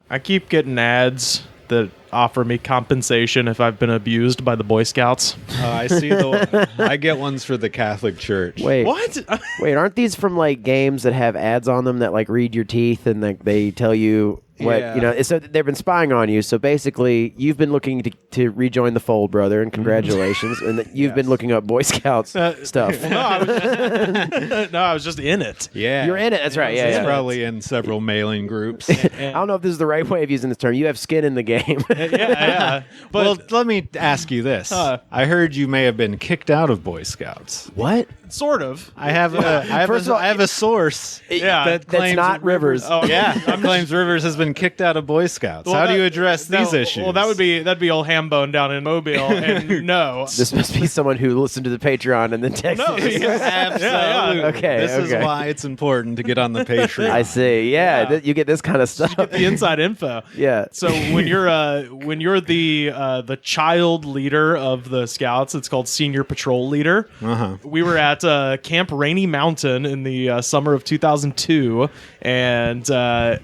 I keep getting ads that offer me compensation if I've been abused by the Boy Scouts. I see I get ones for the Catholic Church. Wait, What? wait, aren't these from like games that have ads on them that like read your teeth and they tell you what So they've been spying on you. So basically, you've been looking to rejoin the fold, brother, and congratulations. And you've been looking up Boy Scouts stuff. I was just in it. Yeah. You're in it. That's right. Yeah, It's yeah. probably in several mailing groups. I don't know if this is the right way of using this term. You have skin in the game. Yeah. But well, let me ask you this. I heard you may have been kicked out of Boy Scouts. What? Sort of. I have a source that claims that's not Rivers. Oh, yeah, claims Rivers has been kicked out of Boy Scouts. How do you address these issues? Well, that'd be old Hambone down in Mobile, and no. This must be someone who listened to the Patreon and then texted us. Absolutely. Okay. This is why it's important to get on the Patreon. I see. Yeah, you get this kind of stuff. You get the inside info. Yeah. So when you're the child leader of the Scouts, it's called Senior Patrol Leader. We were at Camp Rainy Mountain in the summer of 2002, and I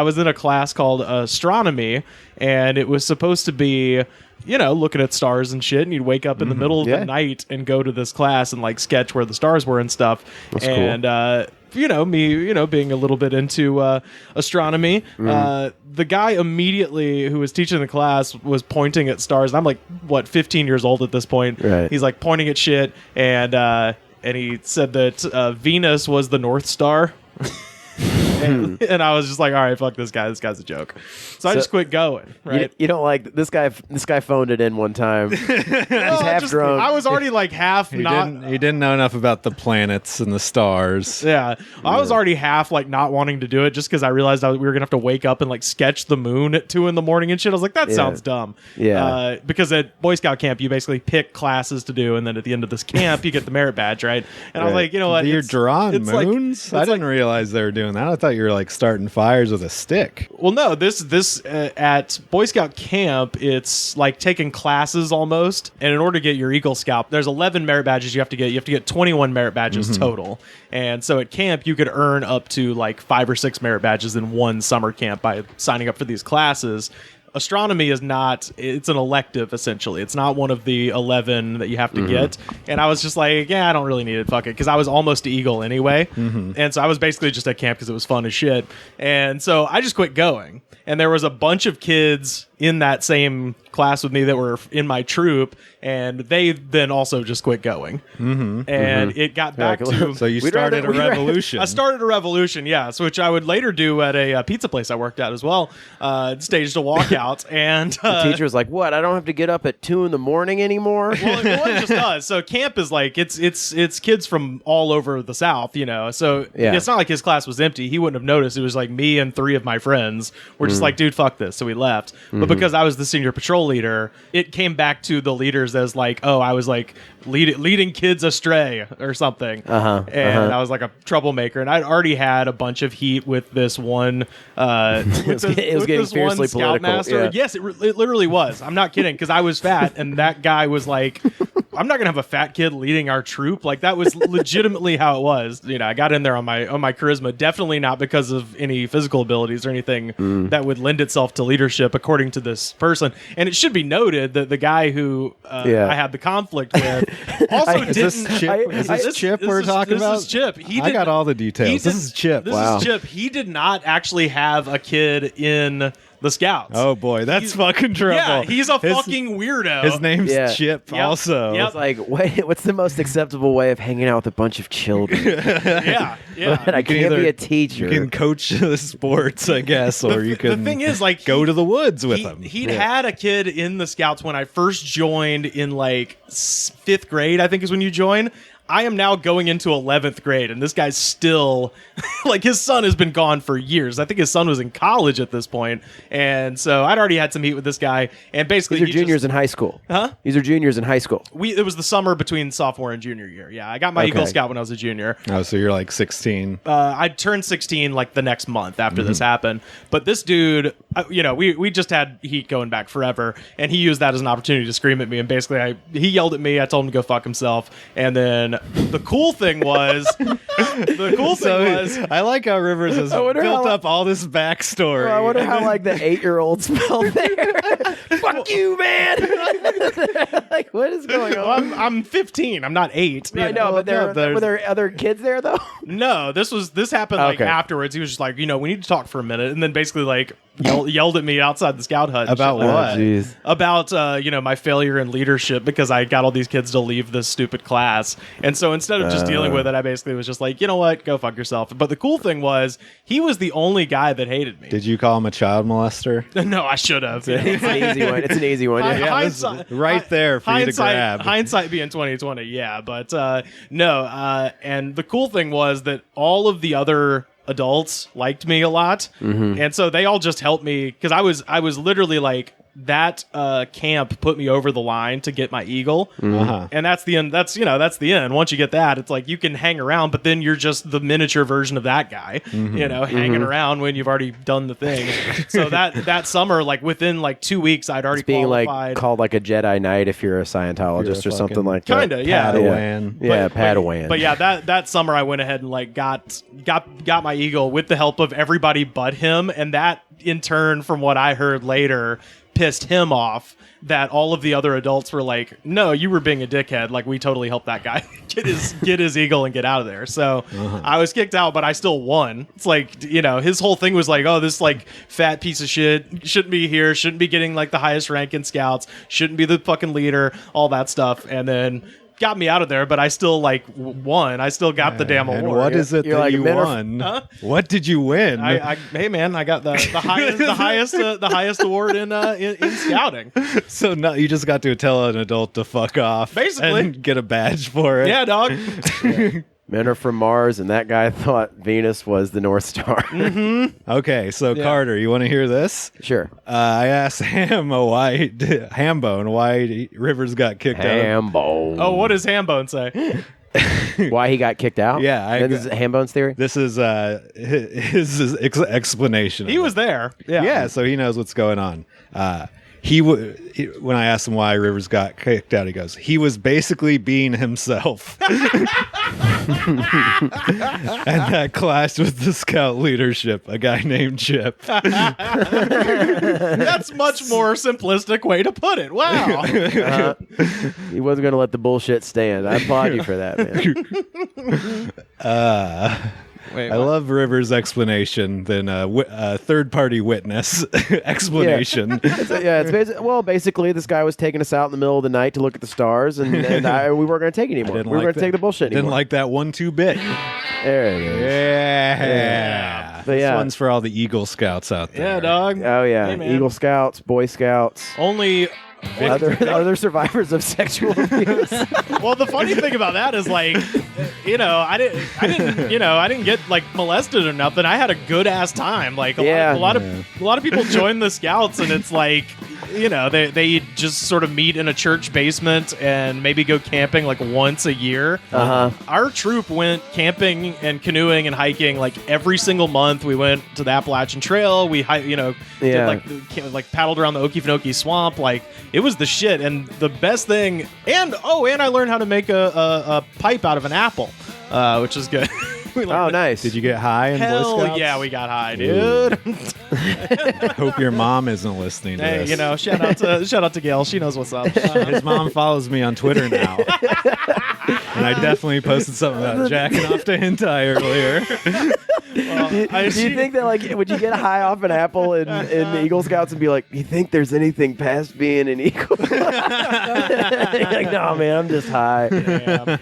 was in a class called astronomy, and it was supposed to be, looking at stars and shit, and you'd wake up in the middle of the night and go to this class and like sketch where the stars were and stuff. That's cool. Me, being a little bit into astronomy, the guy immediately who was teaching the class was pointing at stars. And I'm like, 15 years old at this point. Right. He's like pointing at shit, and he said that Venus was the North Star. And I was just like, all right, fuck this guy. This guy's a joke. So I just quit going. Right? You don't like this guy. This guy phoned it in one time. He's half drunk. I was already like half He didn't know enough about the planets and the stars. Yeah, I was already half like not wanting to do it just because I realized we were gonna have to wake up and like sketch the moon at 2 a.m. and shit. I was like, that sounds dumb. Yeah. Because at Boy Scout camp, you basically pick classes to do, and then at the end of this camp, you get the merit badge, right? And I was like, you know what? You're drawing moons? I didn't realize they were doing that. I thought you were like starting fires with a stick. Well, no, this at Boy Scout camp, it's like taking classes almost. And in order to get your Eagle Scout, there's 11 merit badges you have to get. You have to get 21 merit badges total. And so at camp, you could earn up to like 5 or 6 merit badges in one summer camp by signing up for these classes. Astronomy is not, it's an elective, essentially. It's not one of the 11 that you have to get. And I was just like, yeah, I don't really need it, fuck it. Because I was almost Eagle anyway. And so I was basically just at camp because it was fun as shit. And so I just quit going. And there was a bunch of kids in that same class with me that were in my troop, and they then also just quit going. And it got back to... So you started a revolution. I started a revolution, yes, which I would later do at a pizza place I worked at as well. Staged a walkout, and... the teacher was like, what, I don't have to get up at 2 a.m. anymore? Well, it just does. So camp is like, it's kids from all over the South, So it's not like his class was empty. He wouldn't have noticed. It was like me and 3 of my friends were just like, dude, fuck this. So we left. But because I was the senior patrol leader, it came back to the leaders as like, oh, I was like leading kids astray or something. And I was like a troublemaker. And I'd already had a bunch of heat with this one. It was getting fiercely political. Scoutmaster. Yeah. Yes, it literally was. I'm not kidding, because I was fat, and that guy was like, I'm not gonna have a fat kid leading our troop. Like, that was legitimately how it was. I got in there on my charisma, definitely not because of any physical abilities or anything that would lend itself to leadership, according to this person. And it should be noted that the guy who I had the conflict with also didn't. Is this Chip we're talking about? This is Chip. I got all the details. This is Chip. This is Chip. He did not actually have a kid in the Scouts. Oh boy, that's fucking trouble. Yeah, he's a fucking weirdo. His name's Chip also. It's like, what's the most acceptable way of hanging out with a bunch of children? yeah. But I can't be a teacher. You can coach the sports, I guess, or you can the thing is, like, go to the woods with him. He'd had a kid in the Scouts when I first joined in like 5th grade, I think is when you join. I am now going into 11th grade, and this guy's still, like, his son has been gone for years. I think his son was in college at this point, and so I'd already had some heat with this guy, and basically... These are juniors in high school. Huh? These are juniors in high school. It was the summer between sophomore and junior year, yeah. I got my Eagle Scout when I was a junior. Oh, so you're like 16. I turned 16, like, the next month after this happened. But this dude, we just had heat going back forever, and he used that as an opportunity to scream at me, and basically he yelled at me, I told him to go fuck himself, and then the cool thing was The cool thing was, I like how Rivers has built wonder how- up all this backstory. Well, I wonder how like the 8-year-olds felt there. Fuck you, man. Like, what is going well, on? I'm 15. I'm not 8. I know, but were there other kids there though? No, this happened like Okay. afterwards. He was just like, we need to talk for a minute, and then basically like yelled at me outside the scout hut and About shit like what? that. Jeez. About my failure in leadership because I got all these kids to leave this stupid class. And so instead of just dealing with it, I basically was just like, you know what, go fuck yourself. But the cool thing was he was the only guy that hated me. Did you call him a child molester? No, I should have. It's an easy one. It's an easy one. Yeah. Hindsight, right there for you to grab. Hindsight being 2020, yeah. But no, and the cool thing was that all of the other adults liked me a lot, and so they all just helped me because I was literally like that camp put me over the line to get my eagle, and that's the end. That's the end. Once you get that, it's like you can hang around, but then you're just the miniature version of that guy, hanging around when you've already done the thing. So that summer, like within like 2 weeks, I'd already Being qualified. like called like a Jedi Knight if you're a Scientologist or something like that. Kinda, yeah. Padawan. Yeah, Padawan. But yeah, that summer I went ahead and like got my eagle with the help of everybody but him, and that in turn, from what I heard later, pissed him off that all of the other adults were like, no, you were being a dickhead. Like, we totally helped that guy get his eagle and get out of there. So I was kicked out, but I still won. It's like, his whole thing was like, oh, this like fat piece of shit shouldn't be here, shouldn't be getting like the highest rank in scouts, shouldn't be the fucking leader, all that stuff. And then got me out of there, but I still like won. I still got the damn award. And what is it You're that like you won? Huh? What did you win? Hey man, I got the highest award in scouting. So no, you just got to tell an adult to fuck off, Basically. and get a badge for it. Yeah, dog. Men are from Mars, and that guy thought Venus was the North Star. Okay, so Yeah. Carter, you want to hear this? Sure. I asked Hambone why Rivers got kicked out. Hambone. Oh, what does Hambone say? Why he got kicked out? Yeah, This is Hambone's theory? This is his explanation. He of was it. there. Yeah, so he knows what's going on. When I asked him why Rivers got kicked out, he goes, he was basically being himself. And that clashed with the scout leadership, a guy named Chip. That's much more simplistic way to put it. Wow. He wasn't going to let the bullshit stand. I applaud you for that, man. Wait, I love Rivers' explanation than a third-party witness explanation. It's basically this guy was taking us out in the middle of the night to look at the stars, and we weren't going to take it anymore. We were going to take the bullshit anymore. Didn't like that 1-2 bit. There it is. Yeah. But This yeah. one's for all the Eagle Scouts out there. yeah, dog. Oh, yeah. Hey, man. Eagle Scouts, Boy Scouts, Only. other survivors of sexual abuse. Well, the funny thing about that is like, I didn't get like molested or nothing. I had a good ass time. Like a lot of people join the scouts, and it's like, they just sort of meet in a church basement and maybe go camping like once a year. Our troop went camping and canoeing and hiking like every single month. We went to the Appalachian Trail. We did like paddled around the Okefenokee Swamp. Like, it was the shit. And the best thing, and I learned how to make a pipe out of an apple, which is good. Nice. Did you get high in Boy Hell Scouts? yeah, we got high, dude. Hope your mom isn't listening to Hey, this. shout out to Gail. She knows what's up. His mom follows me on Twitter now. And I definitely posted something about jacking off to hentai earlier. Do you think that, like, would you get high off an apple in the Eagle Scouts and be like, you think there's anything past being an Eagle? You're like, no, man, I'm just high. Yeah.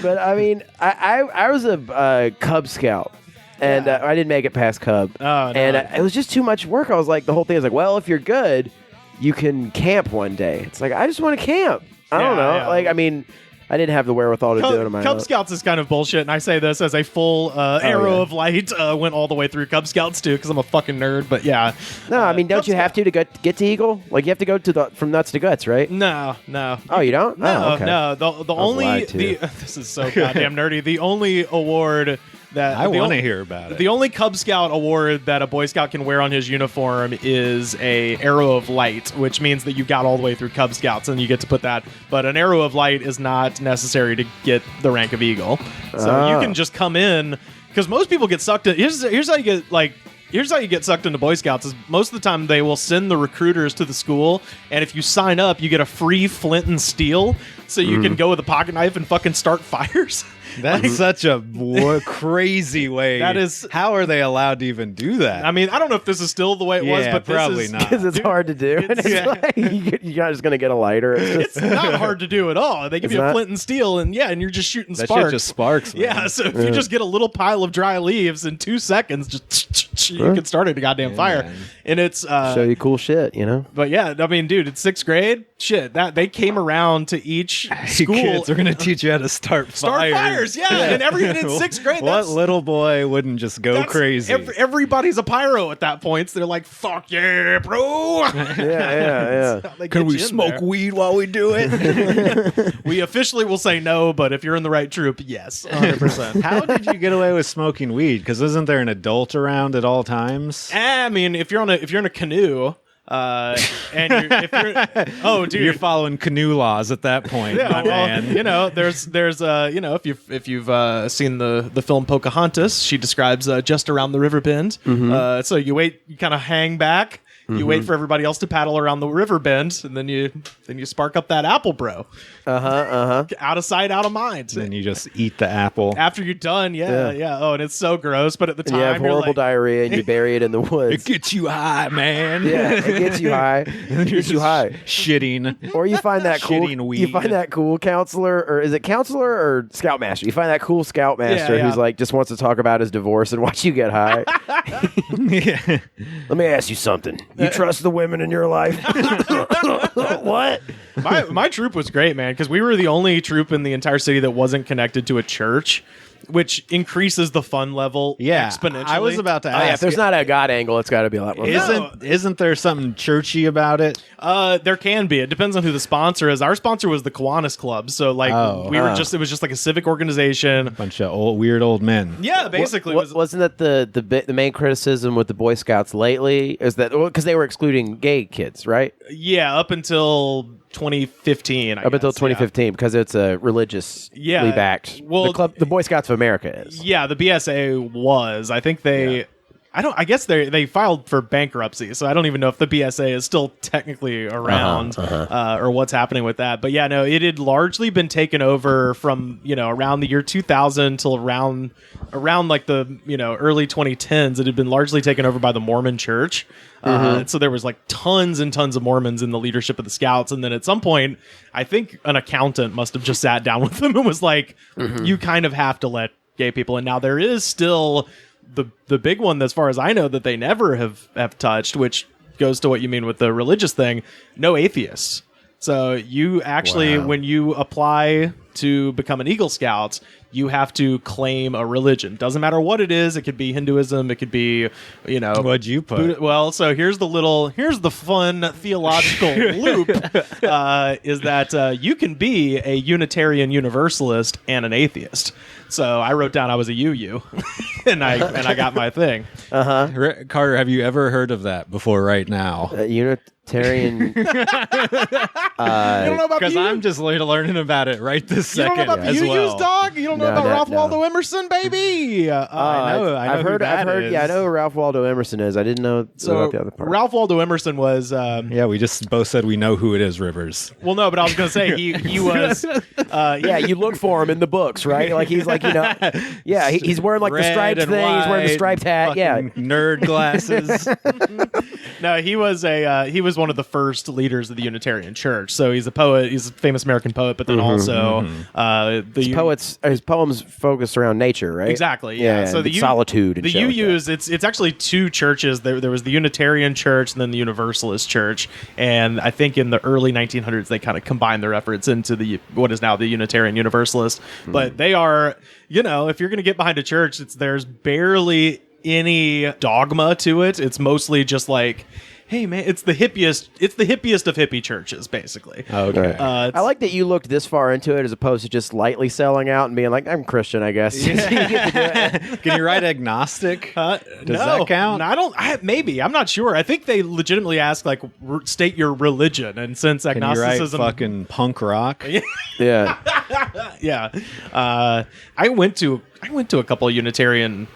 But, I mean, I was a Cub Scout. And I didn't make it past Cub. Oh, no. And it was just too much work. I was like, the whole thing is like, well, if you're good, you can camp one day. It's like, I just want to camp. I don't know. Yeah. Like, I mean, I didn't have the wherewithal to do it on my own. Cub Scouts is kind of bullshit, and I say this as a full arrow of light. Went all the way through Cub Scouts too, because I'm a fucking nerd. But yeah, No, I mean, don't you have to get to Eagle? Like, you have to go to from nuts to guts, right? no. Oh, you don't? No, Oh, okay. no. The only lied to. this is so goddamn nerdy. The only award that I want to hear about it. The only Cub Scout award that a Boy Scout can wear on his uniform is a Arrow of Light, which means that you got all the way through Cub Scouts and you get to put that. But an Arrow of Light is not necessary to get the rank of Eagle. So you can just come in, because most people get sucked in. Here's how you get Here's how you get sucked into Boy Scouts is most of the time they will send the recruiters to the school, and if you sign up, you get a free flint and steel, so you can go with a pocket knife and fucking start fires. That's such a crazy way. That is. How are they allowed to even do that? I mean, I don't know if this is still the way it was, but probably this is, not. Because it's hard to do. It's like, you're not just going to get a lighter. It's not hard to do at all. They give you a flint and steel, and and you're just shooting that sparks. Shit just sparks, man. Yeah, so if you just get a little pile of dry leaves in 2 seconds, just you can start a goddamn fire. Man. And it's show you cool shit, you know? But yeah, I mean, dude, it's 6th grade. Shit, that they came around to each school. Hey, kids, we're gonna teach you how to start fires. Yeah. And in 6th grade, what little boy wouldn't just go crazy? Everybody's a pyro at that point. So they're like, "Fuck yeah, bro!" Yeah. Can we smoke weed while we do it? We officially will say no, but if you're in the right troop, yes, 100%. How did you get away with smoking weed? Because isn't there an adult around at all times? I mean, if you're in a canoe. Dude, you're following canoe laws at that point, my man. You know, there's if you've seen the film Pocahontas, she describes just around the river bend. So you wait, you kind of hang back. You wait for everybody else to paddle around the river bend, and then you spark up that apple, bro. Out of sight, out of mind. And then you just eat the apple. After you're done, yeah. Oh, and it's so gross, but at the time you have horrible diarrhea, and you bury it in the woods. It gets you high, man. Yeah, it gets you high. It gets you high. Shitting. Or you find that cool. Shitting weed. You find that cool counselor, or is it counselor or scoutmaster? You find that cool scoutmaster who's like just wants to talk about his divorce and watch you get high. Let me ask you something. You trust the women in your life? What? My troop was great, man, because we were the only troop in the entire city that wasn't connected to a church, which increases the fun level exponentially. I was about to ask. If there's not a God angle, it's got to be a lot more. Isn't there something churchy about it? There can be. It depends on who the sponsor is. Our sponsor was the Kiwanis Club, so we were just. It was just like a civic organization. Bunch of weird old men. Yeah, basically. Wasn't that the main criticism with the Boy Scouts lately? Is that because they were excluding gay kids, right? Yeah, up until 2015. Up until 2015, because it's a religiously backed. Well, the Boy Scouts of America is. Yeah, the BSA was. I think they. Yeah. I guess they filed for bankruptcy, so I don't even know if the BSA is still technically around or what's happening with that. But yeah, no, it had largely been taken over from around the year 2000 till around like the early 2010s. It had been largely taken over by the Mormon Church. So there was like tons and tons of Mormons in the leadership of the Scouts, and then at some point, I think an accountant must have just sat down with them and was like, "You kind of have to let gay people." And now there is still the big one, as far as I know, that they never have touched, which goes to what you mean with the religious thing. No atheists. So you actually, when you apply to become an Eagle Scout, you have to claim a religion. Doesn't matter what it is. It could be Hinduism. It could be, What'd you put? Buddha. Well, so here's the fun theological loop, is that you can be a Unitarian Universalist and an atheist. So I wrote down I was a UU, and I got my thing. Carter, have you ever heard of that before? Right now, Unitarian. You don't know about because I'm just learning about it right this second. You don't know about as UU's, dog? You don't know about Ralph Waldo Emerson, baby? I know. I've heard. Yeah, I know who Ralph Waldo Emerson is. I didn't know about the other part. Ralph Waldo Emerson was. We just both said we know who it is. Rivers. Well, no, but I was going to say he was. You look for him in the books, right? Like he's like he's wearing like the striped thing. He's wearing the striped hat. Yeah, nerd glasses. No, he was one of the first leaders of the Unitarian Church. So he's a poet. He's a famous American poet, but then also his poems focus around nature, right? Exactly. Yeah. So the solitude. And the UUs. It's actually two churches. There was the Unitarian Church and then the Universalist Church. And I think in the early 1900s they kind of combined their efforts into what is now the Unitarian Universalist. But they are, if you're going to get behind a church, there's barely any dogma to it. It's mostly just like, hey man, it's the hippiest of hippie churches, basically. Okay. I like that you looked this far into it as opposed to just lightly selling out and being like, I'm Christian, I guess. You get to do it. Can you write agnostic? Does no, that count? Maybe. I'm not sure. I think they legitimately ask, like, state your religion. And since Can you write agnosticism... fucking punk rock? Yeah. Yeah. I went to a couple of Unitarian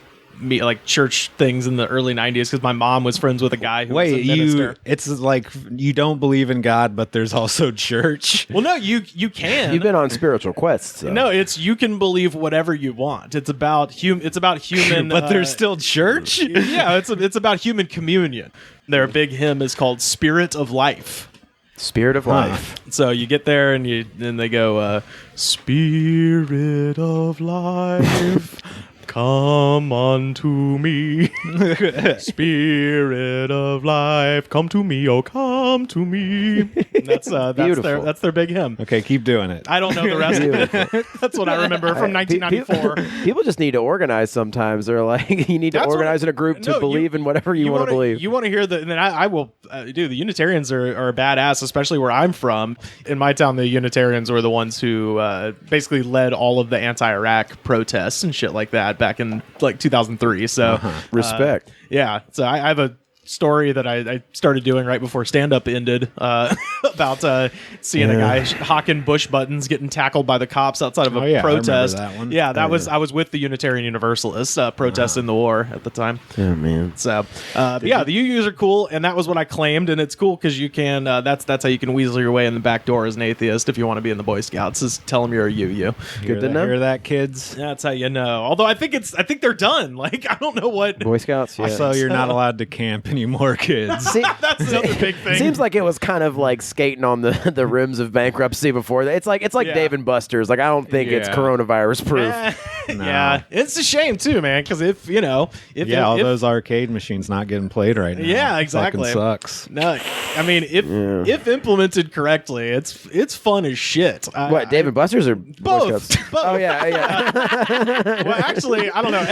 church things in the early 90s because my mom was friends with a guy who was a minister. It's like you don't believe in God, but there's also church. Well, no, you can. You've been on spiritual quests. So. No, you can believe whatever you want. It's about human. But there's still church? Yeah, it's about human communion. Their big hymn is called Spirit of Life. Spirit of life. So you get there and they go, Spirit of life, come unto me. Spirit of life, come to me, oh come to me. And that's their big hymn. Okay, keep doing it. I don't know the rest of it. That's what I remember from 1994. People just need to organize sometimes. They're like, you need to organize in a group to believe in whatever you want to believe. You want to hear and then I will do. The Unitarians are badass, especially where I'm from. In my town, the Unitarians were the ones who basically led all of the anti-Iraq protests and shit like that back in like 2003. So respect. Yeah. So I have a story that I started doing right before stand-up ended about seeing a guy hawking Bush buttons getting tackled by the cops outside of a protest. I remember that one. Yeah, I was with the Unitarian Universalists protesting the war at the time. Oh man. So the UUs are cool, and that was what I claimed, and it's cool because you can that's how you can weasel your way in the back door as an atheist if you want to be in the Boy Scouts, is tell them you're a UU. Good to know. Hear that, kids? That's how you know. Although I think they're done. Like, I don't know what Boy Scouts. Yeah. So you're not allowed to camp anymore, kids. that's another big thing. Seems like it was kind of like skating on the rims of bankruptcy before that. It's like Dave and Buster's. Like, I don't think it's coronavirus proof. No. Yeah, it's a shame too, man. Because if all those arcade machines not getting played right now. Yeah, exactly. Fucking sucks. No, I mean if implemented correctly, it's fun as shit. What, Dave and Buster's or Boy both? Scouts? Oh yeah. Well, actually, I don't know.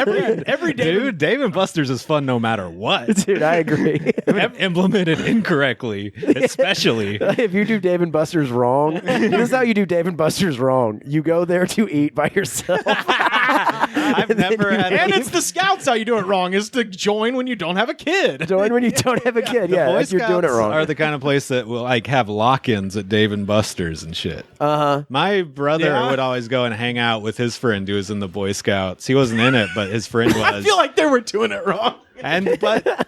Every Dude, Dave and Buster's is fun no matter what. Dude, I agree. Implemented incorrectly, especially. If you do Dave and Buster's wrong, this is how you do Dave and Buster's wrong. You go there to eat by yourself. I've never had and it's the Scouts how you do it wrong is to join when you don't have a kid. Join when you don't have a kid. The Yeah, Boy like you're doing it Scouts wrong. are the kind of place that will like have lock-ins at Dave and Buster's and shit. My brother would always go and hang out with his friend who was in the Boy Scouts. He wasn't in it, but his friend was. I feel like they were doing it wrong. But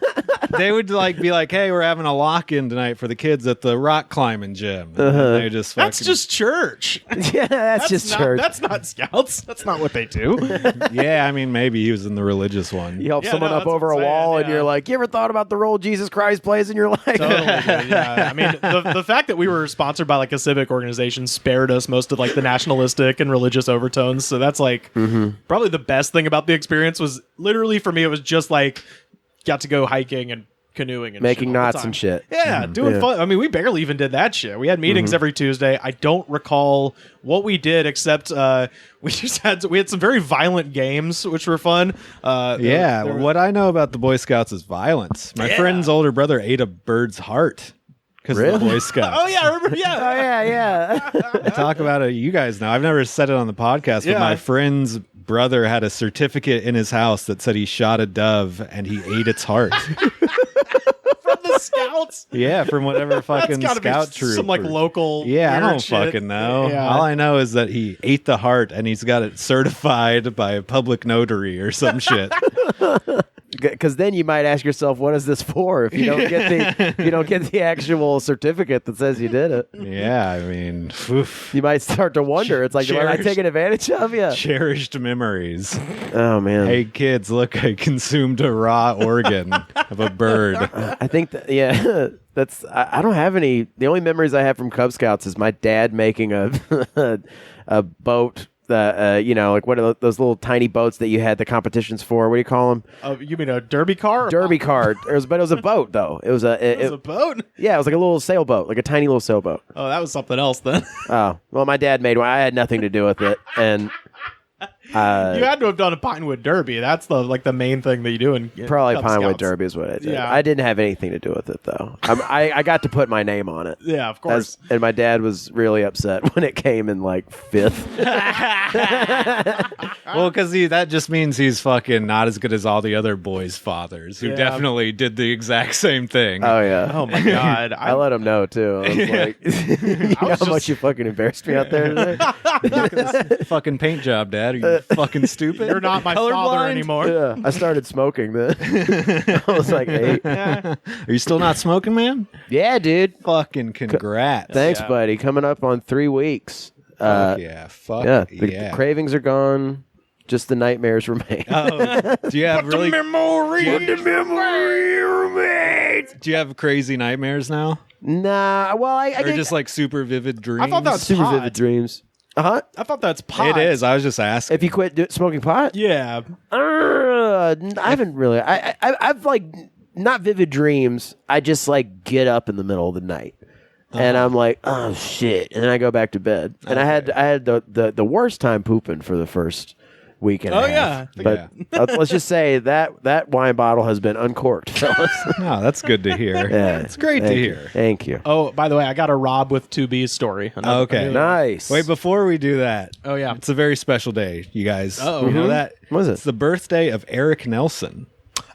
they would be like, hey, we're having a lock-in tonight for the kids at the rock climbing gym. And they just That's just church. Yeah, that's just church. That's not Scouts. That's not what they do. Yeah, I mean, maybe he was in the religious one. You help Yeah, someone no, up that's over a what I'm wall, saying, and you're like, you ever thought about the role Jesus Christ plays in your life? Totally, dude, yeah. I mean, the fact that we were sponsored by like a civic organization spared us most of like the nationalistic and religious overtones. So that's like probably the best thing about the experience was literally for me. It was just like got to go hiking and canoeing and Making shit all the knots time. and shit. Yeah, doing fun. I mean, we barely even did that shit. We had meetings every Tuesday. I don't recall what we did except we had some very violent games, which were fun. What I know about the Boy Scouts is violence. My friend's older brother ate a bird's heart because of the Boy Scouts. Oh yeah, I remember. Yeah, Oh, yeah. I talk about it. You guys know. I've never said it on the podcast, but my friend's brother had a certificate in his house that said he shot a dove and he ate its heart. from the Scouts. Yeah, from whatever fucking That's gotta scout be troop. some like local. Yeah, I weird don't shit. fucking know. Yeah. All I know is that he ate the heart and he's got it certified by a public notary or some shit. Because then you might ask yourself, what is this for? If you don't get the actual certificate that says you did it, Yeah, I mean, oof. you might start to wonder. It's like, am I Cherished. taking advantage of you? Cherished memories. Oh man. Hey kids, look, I consumed a raw organ of a bird. I think that's I don't have any. The only memories I have from Cub Scouts is my dad making a a boat. Like what are those little tiny boats that you had the competitions for? What do you call them? You mean a derby car? Derby car. But it was a boat though. It was It was a boat. yeah. It was like a little sailboat, like a tiny little sailboat. Oh, that was something else then. Oh well, my dad made one. I had nothing to do with it, and You had to have done a Pinewood Derby. That's the main thing that you do in Probably Cub Pinewood Scouts. Derby is what I did. Yeah. I didn't have anything to do with it, though. I got to put my name on it. Yeah, of course. And my dad was really upset when it came in like 5th. Well, because that just means he's fucking not as good as all the other boys' fathers who definitely did the exact same thing. Oh, yeah. Oh my god! I let him know, too. I was like, you know how much you fucking embarrassed me out there today? Look at this fucking paint job, Dad. Are you fucking stupid? You're not my father Colorblind? anymore. Yeah. I started smoking then. I was like 8. Are you still not smoking, man? Yeah, dude. Fucking congrats. Thanks, Yeah. buddy. Coming up on 3 weeks. Fuck The cravings are gone. Just the nightmares remain. Oh, do you have really? Memory. Do you have crazy nightmares now, Nah, well, I or get just like super vivid dreams? I thought that was super pot. vivid dreams. Uh-huh. I thought that's pot. It is. I was just asking. If you quit smoking pot? Yeah. I haven't really. I've like not vivid dreams. I just like get up in the middle of the night. And I'm like, oh shit, and then I go back to bed. And I had the worst time pooping for the first week and a half. yeah. But let's just say that wine bottle has been uncorked, fellas. Oh, that's good to hear. Yeah. It's great to Thank you. hear. Thank you. Oh, by the way, I got a Rob with 2B's story. Okay. Nice. Wait, before we do that. Oh, yeah. It's a very special day, you guys. Oh, you know that? What is it? It's the birthday of Eric Nelson.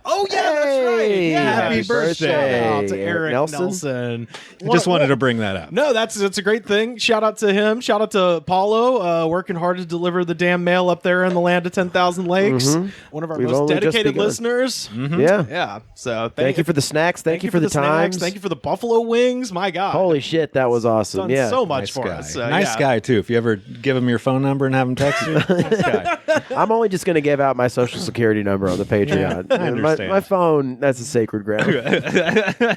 Oh yeah, that's right. Hey, Yeah, happy birthday. Shout out to Eric Eric Nelson. Nelson. I just wanted to bring that up. No, that's a great thing. Shout out to him. Shout out to Paulo, working hard to deliver the damn mail up there in the land of 10,000 lakes. One of our We've most only just dedicated begun. listeners. Yeah. Yeah. So Thank you for the snacks. Thank you for the snacks. times. Thank you for the buffalo wings. My God. Holy shit, that was awesome. Done Yeah. so much Nice for guy. us. Nice guy, too. If you ever give him your phone number and have him text you, nice guy. I'm only just going to give out my social security number on the Patreon. I understand. My phone, that's a sacred ground.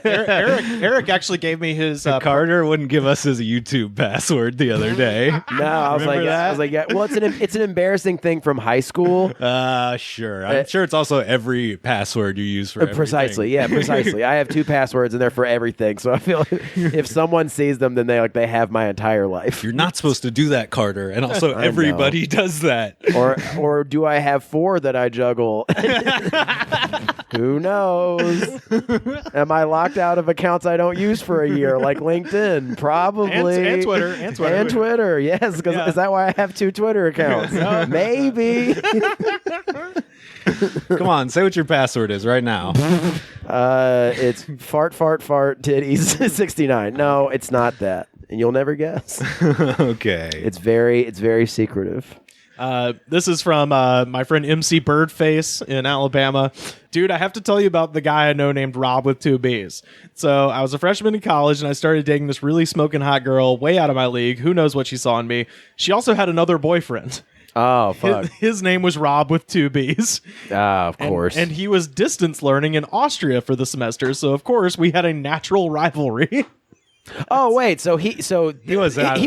Eric actually gave me his Carter wouldn't give us his YouTube password the other day. No, I was Remember that? like, yeah. Well, it's an embarrassing thing from high school. Sure. I'm sure it's also every password you use for everything. Precisely, yeah, precisely. I have 2 passwords and they're for everything. So I feel like if someone sees them, then they have my entire life. You're not supposed to do that, Carter. And also, I everybody does that. Or do I have 4 that I juggle? Who knows? Am I locked out of accounts I don't use for a year, like LinkedIn? Probably. And Twitter. And Twitter. And Twitter, yes. Because Yeah. is that why I have 2 Twitter accounts? Maybe. Come on, say what your password is right now. It's fart titties 69. No, it's not that, and you'll never guess. Okay. It's very secretive. This is from my friend MC Birdface in Alabama. Dude, I have to tell you about the guy I know named Rob with 2 B's. So I was a freshman in college and I started dating this really smoking hot girl way out of my league. Who knows what she saw in me? She also had another boyfriend. Oh fuck! His name was Rob with 2 B's. Of course. And he was distance learning in Austria for the semester. So of course we had a natural rivalry. oh wait, so he was out of the picture.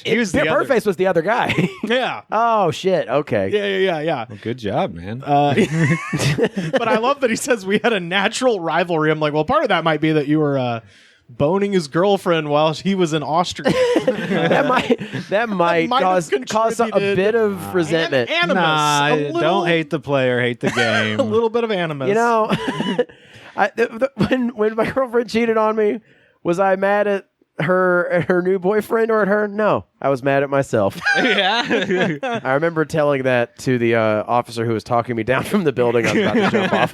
He was the other- Birdface was the other guy. Yeah. Oh shit. Okay. Yeah. Good job, man. But I love that he says we had a natural rivalry. I'm like, well, part of that might be that you were boning his girlfriend while he was in Austria. that might Might have cause a contributed. bit of resentment. Animus. Nah, A little- don't hate the player, hate the game. A little bit of animus. You know, when my girlfriend cheated on me, was I mad at her new boyfriend or at her? No, I was mad at myself. Yeah. I remember telling that to the officer who was talking me down from the building I was about to jump off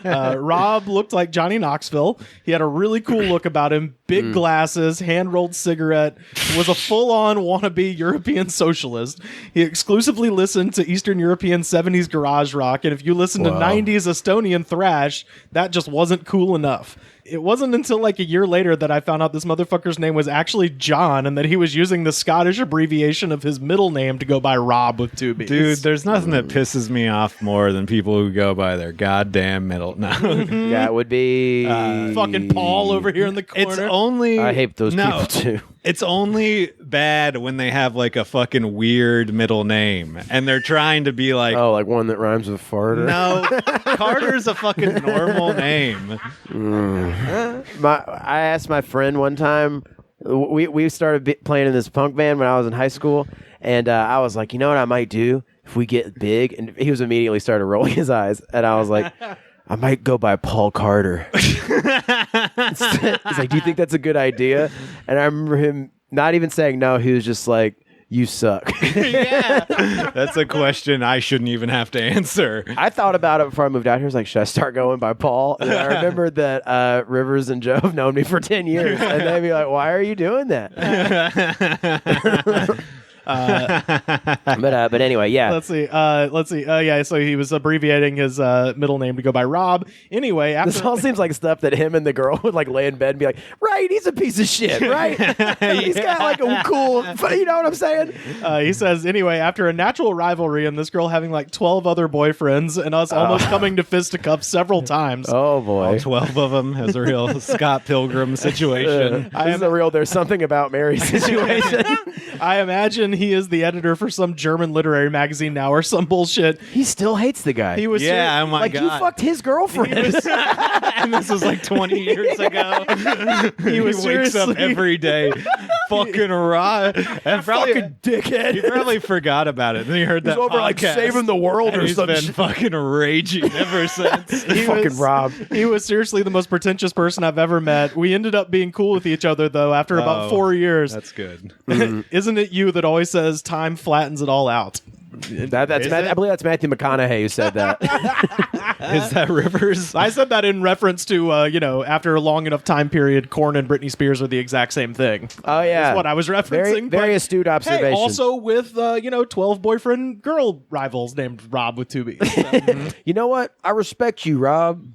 of. Rob looked like Johnny Knoxville. He had a really cool look about him. Big glasses, hand-rolled cigarette, was a full-on wannabe European socialist. He exclusively listened to Eastern European 70s garage rock, and if you listened to 90s Estonian thrash, that just wasn't cool enough. It wasn't until like a year later that I found out this motherfucker's name was actually John and that he was using the Scottish abbreviation of his middle name to go by Rob with 2 B's. Dude, there's nothing that pisses me off more than people who go by their goddamn middle. No. Yeah, it would be fucking Paul over here in the corner. It's only. I hate those people too. It's only bad when they have like a fucking weird middle name and they're trying to be like, Oh, like one that rhymes with farter. no, Carter's a fucking normal name. I asked my friend one time. We started playing in this punk band when I was in high school, and I was like, you know what I might do if we get big, and he was immediately started rolling his eyes, and I was like, I might go by Paul Carter. He's like, do you think that's a good idea? And I remember him not even saying no. He was just like, you suck. Yeah. That's a question I shouldn't even have to answer. I thought about it before I moved out here. I was like, should I start going by Paul? And I remember that Rivers and Joe have known me for 10 years. And they'd be like, why are you doing that? But anyway, yeah. Let's see. Yeah, so he was abbreviating his middle name to go by Rob. Anyway, after This all seems like stuff that him and the girl would like lay in bed and be like, right, he's a piece of shit, right? He's got like a cool, you know what I'm saying? He says, anyway, after a natural rivalry and this girl having like 12 other boyfriends and us almost coming to fisticuffs several times. Oh boy. All 12 of them as a real Scott Pilgrim situation. This is a real there's something about Mary situation. I imagine he is the editor for some German literary magazine now or some bullshit. He still hates the guy. He was Yeah, oh my like God. you fucked his girlfriend. And this was like 20 years ago. He wakes up seriously- every day fucking raw. And probably, Fucking dickhead. he probably forgot about it. Then he heard that over like podcast, saving the world and or he's some been shit. fucking raging ever since. Fucking Rob. He was seriously the most pretentious person I've ever met. We ended up being cool with each other though after about 4 years. That's good. Isn't it you that always says time flattens it all out? That's Is Matt, it? I believe that's Matthew McConaughey who said that. Is that Rivers? I said that in reference to, after a long enough time period, Korn and Britney Spears are the exact same thing. Oh yeah, That's what I was referencing. Very, very but, astute observation. hey, also with 12 boyfriend girl rivals named Rob with two B's. So, You know what? I respect you, Rob.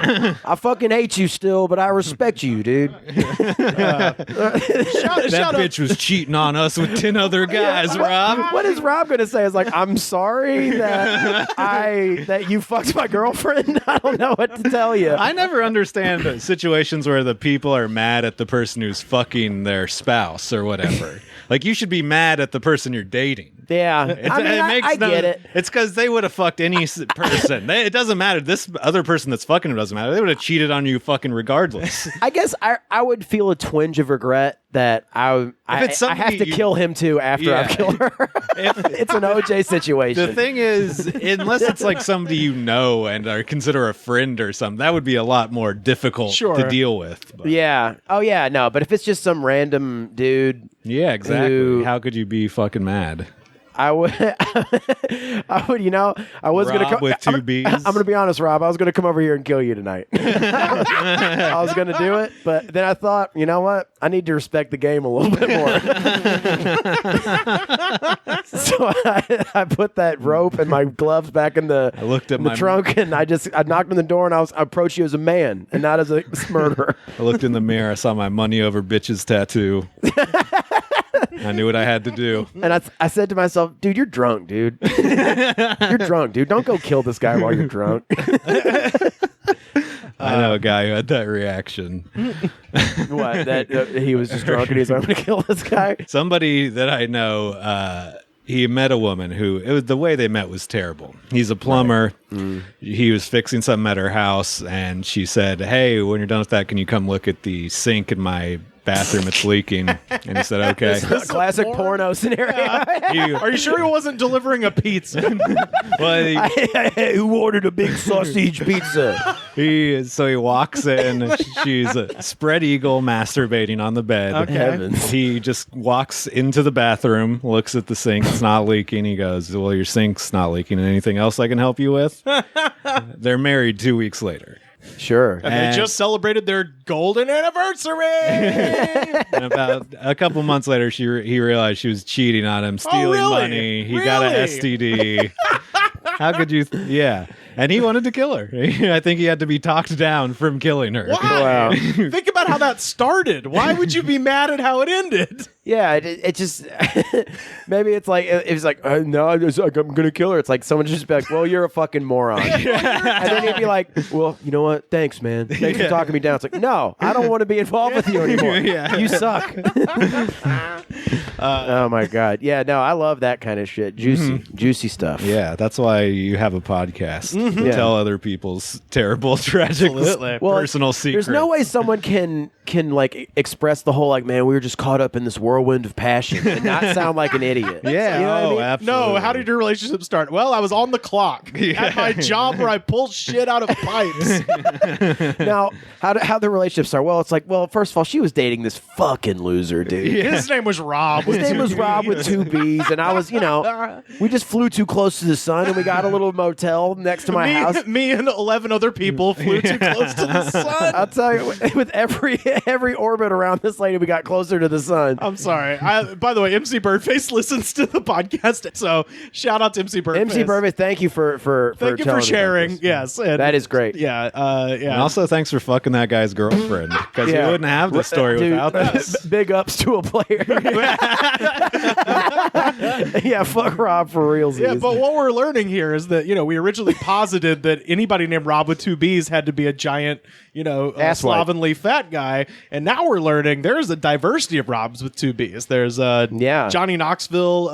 I fucking hate you still, but I respect you, dude. shout That out. bitch was cheating on us with 10 other guys, Rob. What is Rob gonna say? It's like, I'm sorry that you fucked my girlfriend. I don't know what to tell you. I never understand situations where the people are mad at the person who's fucking their spouse or whatever. Like, you should be mad at the person you're dating. Yeah, I get it. It's because they would have fucked any person. It doesn't matter. This other person that's fucking him doesn't matter. They would have cheated on you fucking regardless. I guess I would feel a twinge of regret that I it's have somebody to you- kill him too after Yeah. I've killed her. It's an OJ situation. The thing is, unless it's like somebody you know and are consider a friend or something, that would be a lot more difficult Sure. to deal with. But Yeah. Oh yeah. No. But if it's just some random dude, yeah, exactly. Who- How could you be fucking mad? I would. I would. I was gonna Rob come with two Bs. I'm gonna be honest, Rob. I was gonna come over here and kill you tonight. I was gonna do it, but then I thought, you know what? I need to respect the game a little bit more. So I put that rope and my gloves back in the I looked at in the my trunk, and I knocked on the door, and I approached you as a man and not as a murderer. I looked in the mirror. I saw my money over bitches tattoo. I knew what I had to do. And I said to myself, dude, you're drunk, dude. You're drunk, dude. Don't go kill this guy while you're drunk. I know a guy who had that reaction. What? That he was just drunk and he's like, I'm going to kill this guy? Somebody that I know, he met a woman who, the way they met was terrible. He's a plumber. Right. He was fixing something at her house, and she said, hey, when you're done with that, can you come look at the sink in my bathroom? It's leaking. And he said, okay. Classic porno scenario. Are you sure he wasn't delivering a pizza? Well, Who ordered a big sausage pizza? so he walks in. She's a spread eagle masturbating on the bed. Okay. Heavens. He just walks into the bathroom, looks at the sink. It's not leaking. He goes, well, your sink's not leaking. Anything else I can help you with? They're married 2 weeks later. Sure. And they just celebrated their golden anniversary. And about a couple months later, he realized she was cheating on him, stealing really? money. He got an STD. How could you? Yeah. And he wanted to kill her. I think he had to be talked down from killing her. Why? Wow. Think about how that started. Why would you be mad at how it ended? Yeah, it just maybe it's like no, I'm gonna kill her. It's like someone just be like, well, you're a fucking moron, and then he'd be like, well, you know what? Thanks, man. Thanks for talking me down. It's like, no, I don't want to be involved with you anymore. Yeah. You suck. Oh my god. Yeah, no, I love that kind of shit. Juicy stuff. Yeah, that's why you have a podcast. Mm-hmm. To tell other people's terrible, tragic, Absolutely. personal secrets. There's no way someone can like express the whole like, man, we were just caught up in this whirlwind of passion and not sound like an idiot. Yeah, You know what I mean? absolutely. No, how did your relationship start? Well, I was on the clock at my job where I pulled shit out of pipes. Now, how the relationship start? Well, it's like, first of all, she was dating this fucking loser, dude. His name was Rob. His name was Rob with 2 B's, and I was, we just flew too close to the sun, and we got a little motel next to my house. Me and 11 other people flew too close to the sun. I'll tell you, with every orbit around this lady, we got closer to the sun. I'm sorry. By the way, MC Birdface listens to the podcast, so shout out to MC Birdface. MC Birdface, thank you for Thank you for telling me about sharing. this. Yes, and That is great. Yeah, yeah. And also, thanks for fucking that guy's girlfriend, because you wouldn't have this story Dude, without this. Big ups to a player. Yeah, fuck Rob for realsies. Yeah, but what we're learning here is that, we originally posited that anybody named Rob with 2 B's had to be a giant, Asswipe. slovenly fat guy. And now we're learning there's a diversity of Robs with 2 B's. There's Johnny Knoxville,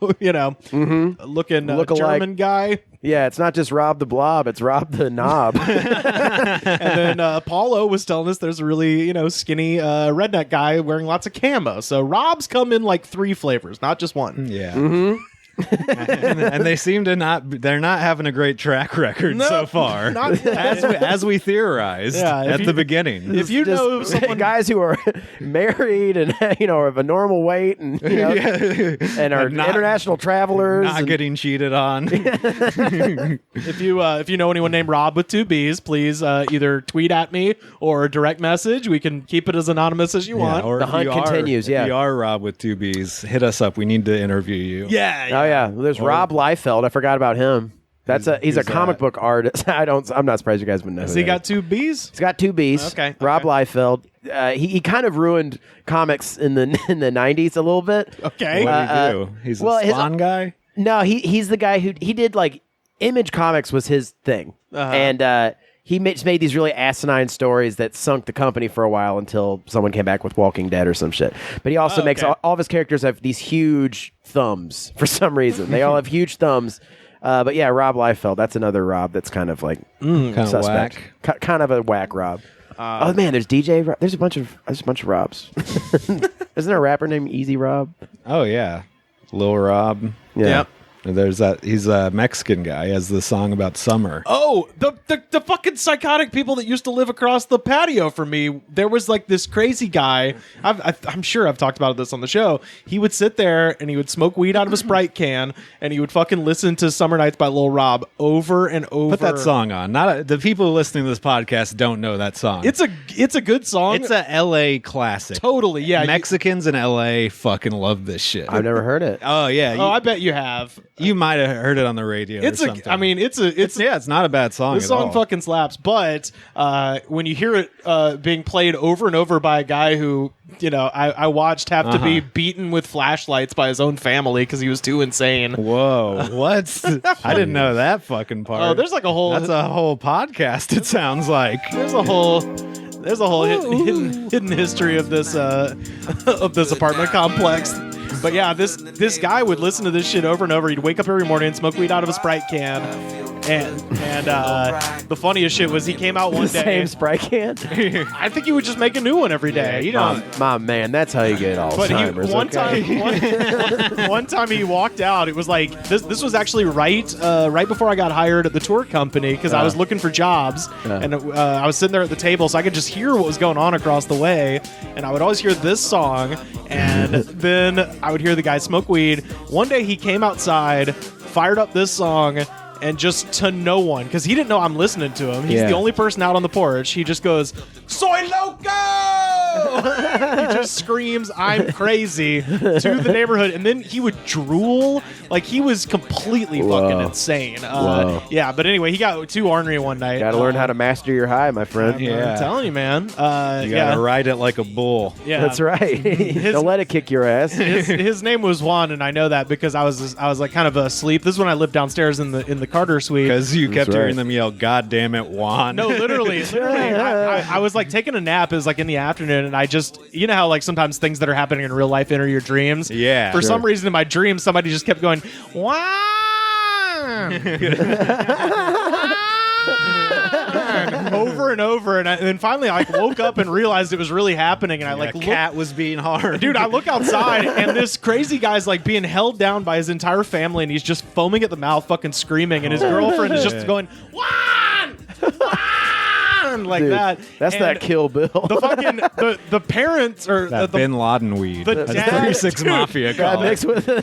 looking Look-alike. German guy. Yeah, it's not just Rob the Blob, it's Rob the Knob. And then Paulo was telling us there's a really, skinny redneck guy wearing lots of camo. So Robs come in like 3 flavors, not just one. Yeah. Mm-hmm. and they seem to they're not having a great track record so far. Not yet. as we theorized at the beginning. If you know someone, guys who are married and are of a normal weight and and are international travelers, not getting cheated on. if you know anyone named Rob with 2 B's, please either tweet at me or direct message. We can keep it as anonymous as you want. Or the if hunt you continues. If you are Rob with 2 B's, hit us up. We need to interview you. Yeah. Oh yeah, well, there's Rob Liefeld. I forgot about him. He's a comic book artist. I'm not surprised you guys would know. Has he got 2 B's? He's got 2 B's. Okay. Rob Liefeld. He kind of ruined comics in the 90s a little bit. Okay. What did he do? He's a Spawn guy? No, he's the guy who did like Image Comics was his thing, and he made these really asinine stories that sunk the company for a while until someone came back with Walking Dead or some shit. But he also makes all of his characters have these huge thumbs for some reason. They all have huge thumbs. But yeah, Rob Liefeld, that's another Rob that's kind of like Kind of suspect. whack. Kind of a whack Rob. Oh man, there's DJ. There's a bunch of Robs. Isn't there a rapper named Easy Rob? Oh, yeah. Lil Rob. Yeah. Yep. There's that. He's a Mexican guy. He has the song about summer. Oh, the fucking psychotic people that used to live across the patio from me. There was like this crazy guy. I'm sure I've talked about this on the show. He would sit there and he would smoke weed out of a Sprite can and he would fucking listen to Summer Nights by Lil Rob over and over. Put that song on. The people listening to this podcast don't know that song. It's a good song. It's a L.A. classic. Totally, yeah. Mexicans in L.A. fucking love this shit. I've never heard it. Oh yeah. I bet you have. You might have heard it on the radio. It's or something. It's not a bad song. This at song all. fucking slaps, but when you hear it being played over and over by a guy who, I watched have to be beaten with flashlights by his own family because he was too insane. Whoa, what? I didn't know that fucking part. Oh, there's like a whole. That's a whole podcast. It sounds like There's a whole hidden history of this apartment complex. But yeah, this guy would listen to this shit over and over. He'd wake up every morning and smoke weed out of a Sprite can. And the funniest shit was he came out one day. Same Sprite can. I think he would just make a new one every day. My man, that's how you get Alzheimer's. One time he walked out. It was like this was actually right before I got hired at the tour company because I was looking for jobs and I was sitting there at the table so I could just hear what was going on across the way. And I would always hear this song, and then I would hear the guy smoke weed. One day he came outside, fired up this song. And just to no one, because he didn't know I'm listening to him. He's the only person out on the porch. He just goes, "Soy loco!" He just screams, "I'm crazy!" to the neighborhood, and then he would drool like he was completely fucking insane. Yeah, but anyway, he got too ornery one night. Got to learn how to master your high, my friend. I'm telling you, man. you gotta ride it like a bull. Yeah, That's right. Don't let it kick your ass. His name was Juan, and I know that because I was like kind of asleep. This is when I lived downstairs in the Carter suite. Because you kept right. hearing them yell, "God damn it, Juan!" No, literally, I was like taking a nap. It was like in the afternoon, afternoon, and I just, you know how like sometimes things that are happening in real life enter your dreams. Yeah, For sure. some reason in my dreams, somebody just kept going, wow. over and over, and then finally I like woke up and realized it was really happening, and I like cat was being harmed. Dude, I look outside and this crazy guy's like being held down by his entire family, and he's just foaming at the mouth, fucking screaming, and his girlfriend is just going, Juan! Juan! Like Dude, that. That's And that Kill Bill. The fucking the parents or that the Bin Laden weed. the That's dad- 36 dude, Mafia That call it. mixed with the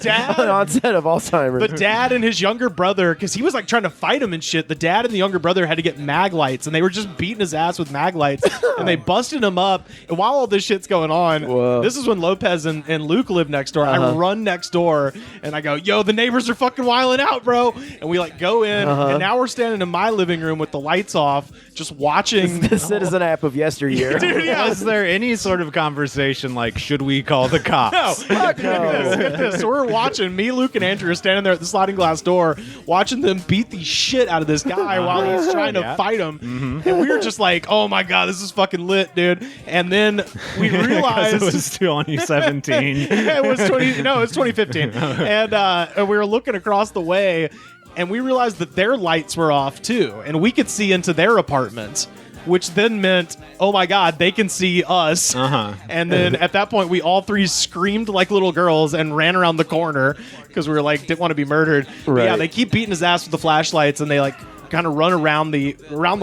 dad an onset of Alzheimer's. the dad and his younger brother, because he was like trying to fight him and shit. The dad and the younger brother had to get mag lights, and they were just beating his ass with mag lights, and they busted him up. And while all this shit's going on, Whoa. this is when Lopez and Luke live next door. I run next door, and I go, "Yo, the neighbors are fucking wilding out, bro!" And we like go in, and now we're standing in my living room with the lights off, just watching. the Citizen app of yesteryear. Dude, yeah. Was there any sort of conversation like, should we call the cops? No. Fuck no. Get this. So we're watching, me, Luke, and Andrew are standing there at the sliding glass door, watching them beat the shit out of this guy while he's trying to fight him. And we were just like, oh my God, this is fucking lit, dude. And then we realized it was 2017. it was 2015. And we were looking across the way, and we realized that their lights were off too, and we could see into their apartment. Which then meant, oh my God, they can see us. And then at that point, we all three screamed like little girls and ran around the corner because we were like, didn't want to be murdered. But Right. yeah, they keep beating his ass with the flashlights, and they like kind of run around the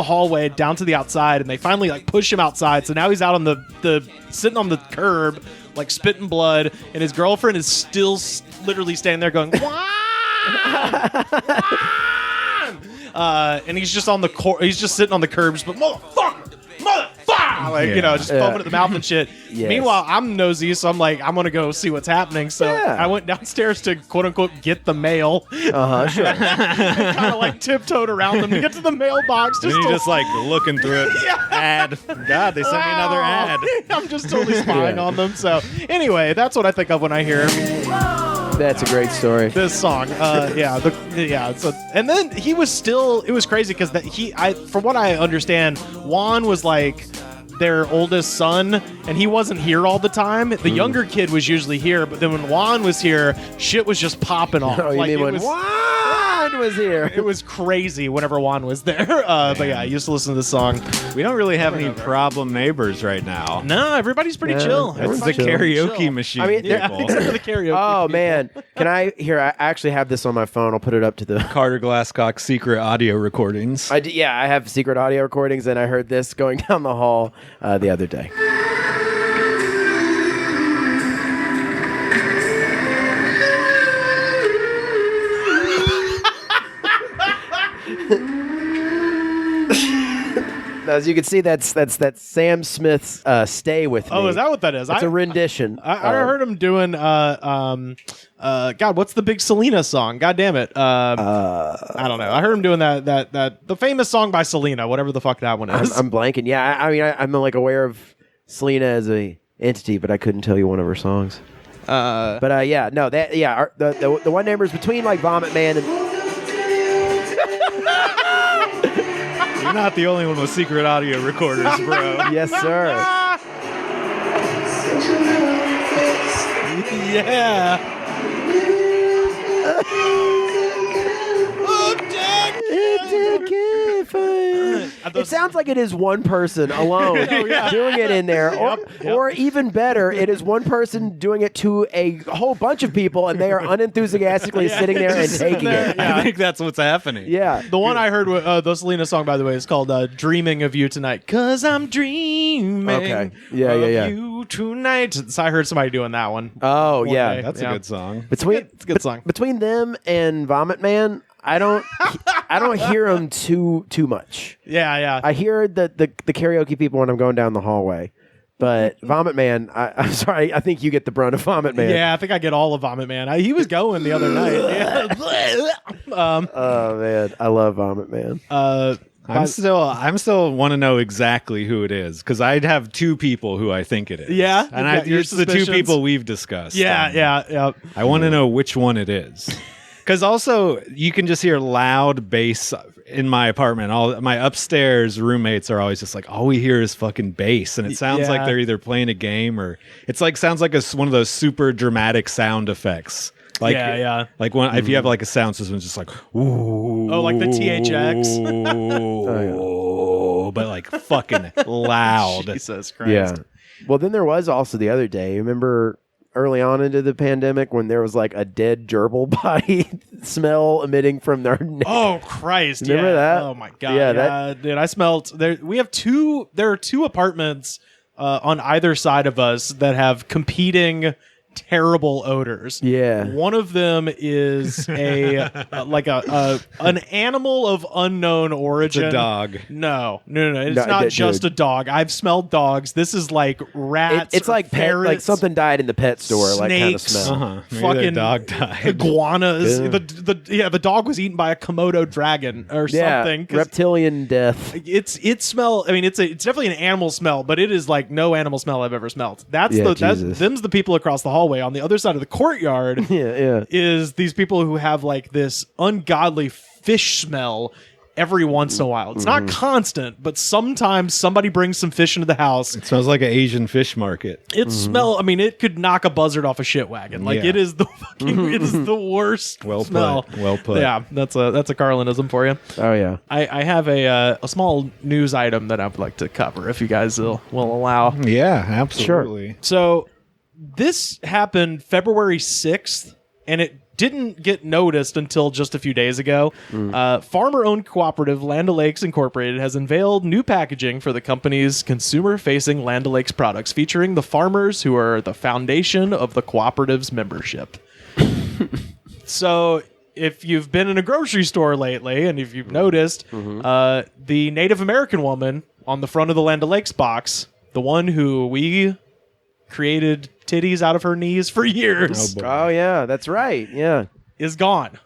hallway down to the outside, and they finally like push him outside. So now he's out on the sitting on the curb, like spitting blood, and his girlfriend is still literally standing there going, "Wah! And he's just on he's just sitting on the curbs, but motherfucker, like, you know, just foaming at the mouth and shit. Yes. Meanwhile, I'm nosy, so I'm like, I'm gonna go see what's happening. So Yeah. I went downstairs to quote unquote get the mail. Sure. Kind of like tiptoed around them to get to the mailbox. And Just you to- just like looking through it. Ad. God, they sent me another Wow. ad. I'm just totally spying on them. So anyway, that's what I think of when I hear That's a great story. this song. And then he was still. It was crazy because from what I understand, Juan was like their oldest son, and he wasn't here all the time. The younger kid was usually here, but then when Juan was here, shit was just popping off. Oh, you Like, mean it when was- Juan was here? It was crazy whenever Juan was there. But yeah, I used to listen to this song. We don't really have any problem neighbors right now. No, everybody's pretty chill. It's the Everybody's pretty karaoke chill. machine. I mean, Yeah, people. except for the karaoke. Oh people. man, can I actually have this on my phone. I'll put it up to the. Carter Glasscock's secret audio recordings. Yeah, I have secret audio recordings, and I heard this going down the hall the other day. As you can see, that's Sam Smith's "Stay with Me." Oh, is that what that is? It's a rendition. I heard him doing God, what's the big Selena song? God damn it. I don't know. I heard him doing that the famous song by Selena, whatever the fuck that one is. I'm blanking. Yeah, I mean, I'm like aware of Selena as a entity, but I couldn't tell you one of her songs. But yeah, no, that the one neighbors between like Vomit Man and. You're not the only one with secret audio recorders, bro. Yes, sir. Yeah. It sounds like it is one person alone doing it in there, or even better, it is one person doing it to a whole bunch of people, and they are unenthusiastically sitting there and taking it. I think that's what's happening. Yeah. The one I heard, the Selena song, by the way, is called "Dreaming of You Tonight." 'Cause I'm dreaming Okay. Yeah, of yeah, yeah. you tonight. So I heard somebody doing that one. Oh, One yeah. day. That's Yeah. a good song. It's a good song. Between them and Vomit Man, I don't hear them too much. Yeah, yeah. I hear the karaoke people when I'm going down the hallway. But Vomit Man, I'm sorry, I think you get the brunt of Vomit Man. Yeah, I think I get all of Vomit Man. He was going the other night. Yeah. Oh man, I love Vomit Man. I'm still want to know exactly who it is because I'd have two people who I think it is. Yeah? and You've got your it's the two suspicions? people we've discussed. Yeah. I want to know which one it is. Because also you can just hear loud bass in my apartment, all my upstairs roommates are always just like, all we hear is fucking bass, and it sounds like they're either playing a game or it's like sounds like one of those super dramatic sound effects. Like, like when if you have like a sound system, it's just like, ooh, like the THX, but like fucking loud. Jesus Christ. Yeah. Well, then there was also the other day. Remember early on into the pandemic when there was like a dead gerbil body smell emitting from their neck? Oh Christ! Remember that? Oh my God! Yeah, dude, I smelled there. We have two. There are two apartments on either side of us that have competing terrible odors. Yeah. One of them is an animal of unknown origin. It's a dog. No. It's not just a dog. I've smelled dogs. This is like rats. It's like ferrets, like something died in the pet store, snakes, like kind of smell. Maybe fucking their dog died. iguanas. Yeah. The dog was eaten by a Komodo dragon or something. Reptilian death. It smell. I mean, it's definitely an animal smell, but it is like no animal smell I've ever smelled. Them's the people across the hallway. On the other side of the courtyard is these people who have like this ungodly fish smell every once in a while. It's not constant, but sometimes somebody brings some fish into the house. It smells like an Asian fish market. I mean, it could knock a buzzard off a shit wagon. Like it is the fucking, it is the worst smell. Well put. Yeah, that's a Carlinism for you. Oh yeah. I have a small news item that I would like to cover if you guys will allow. Yeah, absolutely. So this happened February 6th, and it didn't get noticed until just a few days ago. Farmer-owned cooperative Land O'Lakes Incorporated has unveiled new packaging for the company's consumer-facing Land O'Lakes products, featuring the farmers who are the foundation of the cooperative's membership. So if you've been in a grocery store lately, and if you've noticed, the Native American woman on the front of the Land O'Lakes box, the one who we created titties out of her knees for years. Oh yeah, that's right. Yeah. Is gone.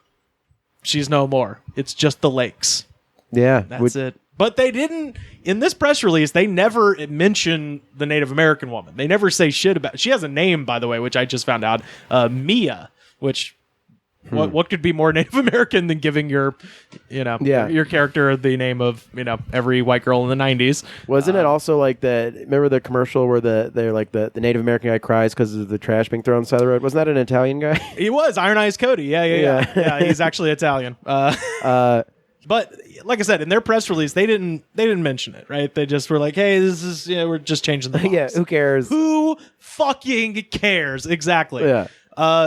She's no more. It's just the lakes. Yeah. That's it. But they didn't, in this press release, they never mention the Native American woman. They never say shit about, she has a name, by the way, which I just found out. Mia, which, what could be more Native American than giving your character the name of, every white girl in the 90s. Wasn't it also like remember the commercial where they're like the Native American guy cries because of the trash being thrown on the side of the road? Wasn't that an Italian guy? He was, Iron Eyes Cody. Yeah, he's actually Italian. But like I said, in their press release, they didn't mention it, right? They just were like, "Hey, this is we're just changing the box." Yeah, who cares? Who fucking cares? Exactly. Yeah.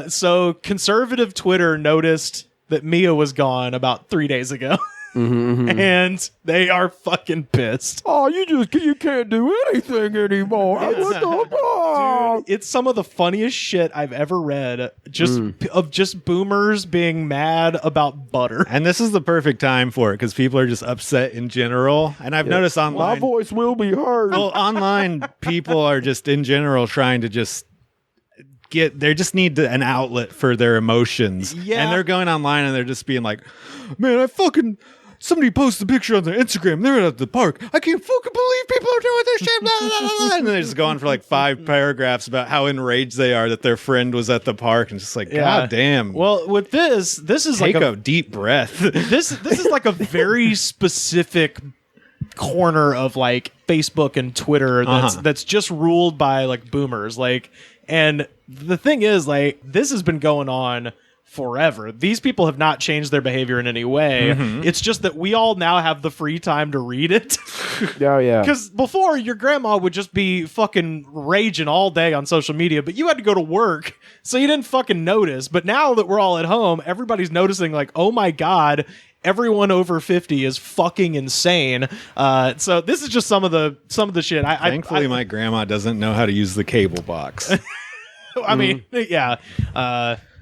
So conservative Twitter noticed that Mia was gone about 3 days ago. And they are fucking pissed. Oh, you can't do anything anymore. Dude, it's some of the funniest shit I've ever read. Just boomers being mad about butter. And this is the perfect time for it because people are just upset in general. And I've noticed online, my voice will be heard. Well, online people are just in general trying to just they just need an outlet for their emotions. Yeah. And they're going online and they're just being like, man, somebody posted a picture on their Instagram. They're at the park. I can't fucking believe people are doing this shit. Blah, blah, blah. And then they just go on for like 5 paragraphs about how enraged they are that their friend was at the park. And just like, God damn. Well, with this is take like a deep breath. This is like a very specific corner of like Facebook and Twitter that's just ruled by like boomers. Like, and the thing is, like, this has been going on forever. These people have not changed their behavior in any way. It's just that we all now have the free time to read it. Oh, yeah. Because before, your grandma would just be fucking raging all day on social media, but you had to go to work, so you didn't fucking notice. But now that we're all at home, everybody's noticing, like, oh my God, everyone over 50 is fucking insane. So this is just some of the shit. Thankfully, my grandma doesn't know how to use the cable box. I mean, yeah.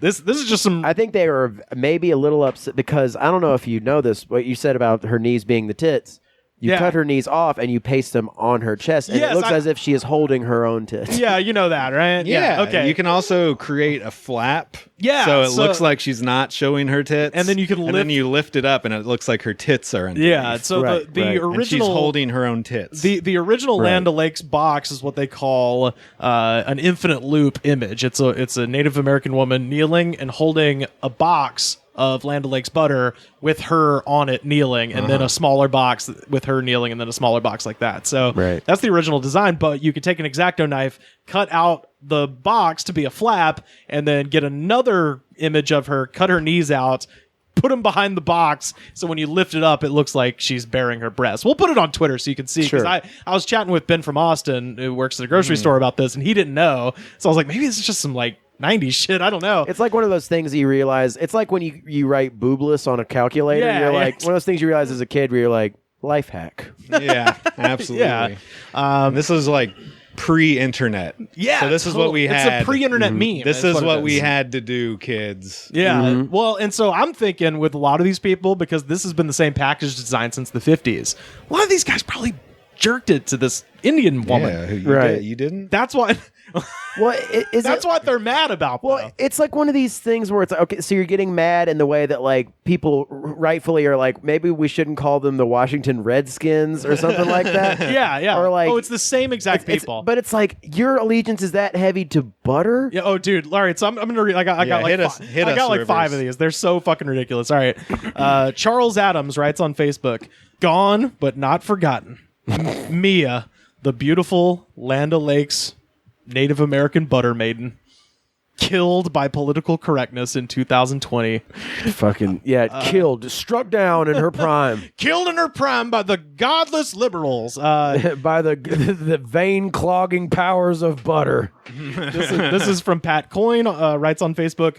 This is just some. I think they were maybe a little upset because I don't know if you know this, what you said about her knees being the tits. You cut her knees off and you paste them on her chest, and it looks as if she is holding her own tits. Yeah, you know that, right? Yeah. Okay. You can also create a flap. Yeah. So it looks like she's not showing her tits. And then you can lift it up and it looks like her tits are underneath. Yeah. So the original. And she's holding her own tits. The original Land O'Lakes box is what they call an infinite loop image. It's a Native American woman kneeling and holding a box of Land O'Lakes butter with her on it kneeling, and then a smaller box with her kneeling, and then a smaller box like that. So that's the original design, but you could take an X-Acto knife, cut out the box to be a flap, and then get another image of her, cut her knees out, put them behind the box, so when you lift it up, it looks like she's bearing her breasts. We'll put it on Twitter so you can see, because I was chatting with Ben from Austin, who works at a grocery store, about this, and he didn't know. So I was like, maybe this is just some, like, 90s shit. I don't know. It's like one of those things you realize. It's like when you write boobless on a calculator. You're like, one of those things you realize as a kid where you're like, life hack. Yeah, absolutely. This is like pre-internet. Yeah, so this is what we had. It's a pre-internet meme. This is what we had to do, kids. Yeah. Well, and so I'm thinking with a lot of these people, because this has been the same package design since the 50s, a lot of these guys probably jerked it to this Indian woman. Yeah, you didn't? That's why. Well, that's what they're mad about. Well, though. it's like one of these things where it's like, okay, so you're getting mad in the way that like people rightfully are like, maybe we shouldn't call them the Washington Redskins or something like that. Yeah. Or like, it's the same exact people. But it's like your allegiance is that heavy to butter. Yeah. Oh, dude. All right. So I'm gonna read. I got like 5 of these. They're so fucking ridiculous. All right. Charles Adams writes on Facebook: "Gone but not forgotten. Mia, the beautiful Land O'Lakes Native American butter maiden, killed by political correctness in 2020. Fucking killed, struck down in her prime, killed in her prime by the godless liberals, by the vein clogging powers of butter." This is from Pat Coyne. Writes on Facebook: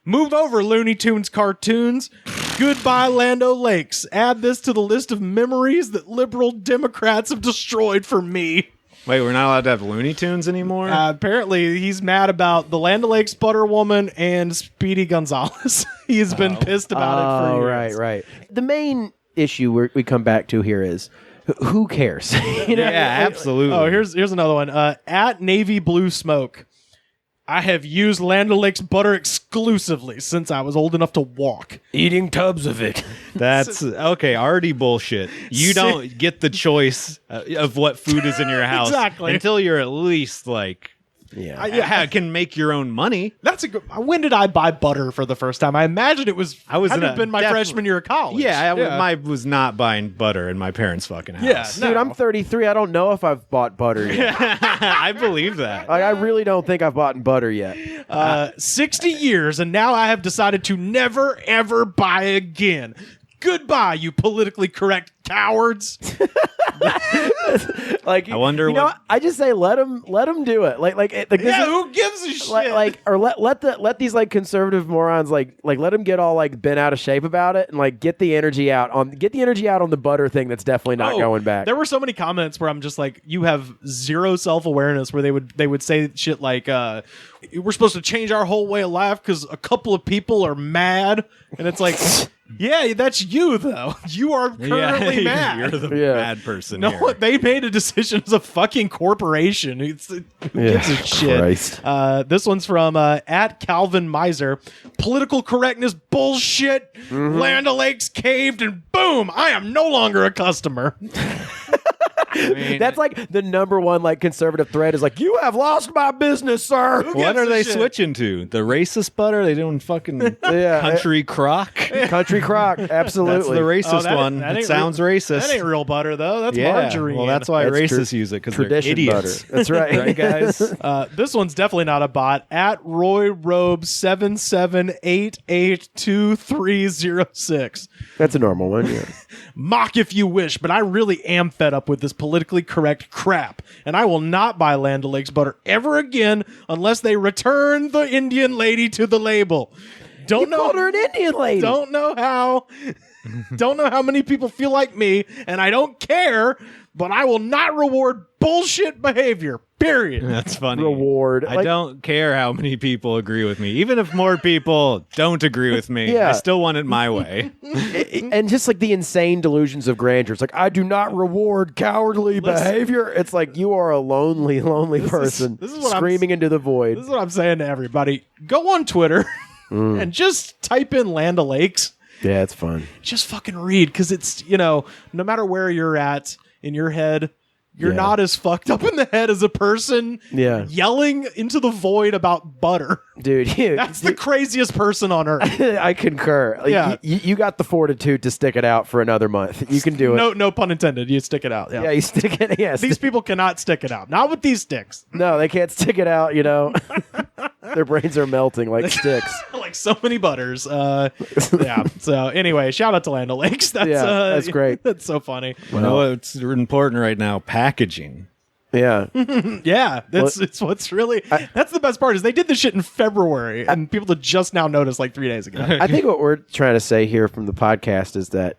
"Move over, Looney Tunes cartoons. Goodbye, Land O'Lakes. Add this to the list of memories that liberal Democrats have destroyed for me." Wait, we're not allowed to have Looney Tunes anymore? Apparently, he's mad about the Land O'Lakes Butter Woman and Speedy Gonzalez. He's been pissed about it for years. Right. The main issue we come back to here is, who cares? You know? Yeah, absolutely. Oh, here's another one. At Navy Blue Smoke: "I have used Land O'Lakes butter exclusively since I was old enough to walk. Eating tubs of it." That's okay. Already bullshit. You don't get the choice of what food is in your house until you're at least like, can make your own money. That's a good. When did I buy butter for the first time? I imagine it was. I was had to have been my freshman year of college. I was not buying butter in my parents' fucking house. Dude, I'm 33. I don't know if I've bought butter yet. I believe that. Like, I really don't think I've bought butter yet. 60 years, and now I have decided to never ever buy again. Goodbye, you politically correct cowards. Like, I wonder what. I just say let them do it. Who gives a shit? Or let these like conservative morons like let them get all like bent out of shape about it, and like get the energy out on the butter thing. That's definitely not going back. There were so many comments where I'm just like, you have zero self-awareness, where they would say shit like, we're supposed to change our whole way of life because a couple of people are mad, and it's like. Yeah, that's you, though. You are currently mad. You're the mad person. No, here. they made a decision as a fucking corporation. Who gives a shit? This one's from at Calvin Miser. "Political correctness bullshit. Land O'Lakes caved, and boom, I am no longer a customer." I mean, that's like the number one like conservative thread is like, "You have lost my business, sir." What are they switching to? The racist butter? They doing fucking country crock? Country crock, absolutely. That's the racist one. It sounds racist. That ain't real butter though. That's margarine. Well, that's why racists use it, because they're idiots. Butter. That's right, right, guys. This one's definitely not a bot. At Roy Robe 77882306. That's a normal one. Yeah. "Mock if you wish, but I really am fed up with this politically correct crap, and I will not buy Land O'Lakes butter ever again unless they return the Indian lady to the label." Called her an Indian lady. Don't know how many people feel like me, and I don't care, but I will not reward bullshit behavior. Period. That's funny. Reward. I don't care how many people agree with me. Even if more people don't agree with me, I still want it my way. And just like the insane delusions of grandeur. It's like, I do not reward cowardly behavior. It's like, you are a lonely, lonely person this is what screaming into the void. This is what I'm saying to everybody. Go on Twitter and just type in Land O'Lakes. Yeah, it's fun. Just fucking read, because it's, no matter where you're at in your head, you're not as fucked up in the head as a person yelling into the void about butter. Dude, that's the craziest person on earth. I concur. Like, you got the fortitude to stick it out for another month. You can do it. No pun intended. You stick it out. Yeah, you stick it. Yes. These people cannot stick it out. Not with these sticks. No, they can't stick it out, Their brains are melting like sticks. Like so many butters. Yeah. So anyway, shout out to Land O'Lakes. That's great. That's so funny. Well, it's important right now. Packaging. Yeah. Yeah. It's what's really that's the best part is they did this shit in February and people just now noticed like 3 days ago. I think what we're trying to say here from the podcast is that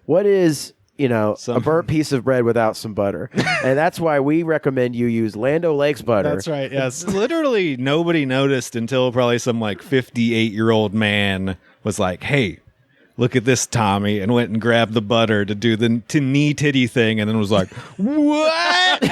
what is a burnt piece of bread without some butter. And that's why we recommend you use Land O'Lakes butter. That's right, yes. Literally nobody noticed until probably some like 58-year-old man was like, hey, look at this, Tommy, and went and grabbed the butter to do the knee titty thing and then was like, what?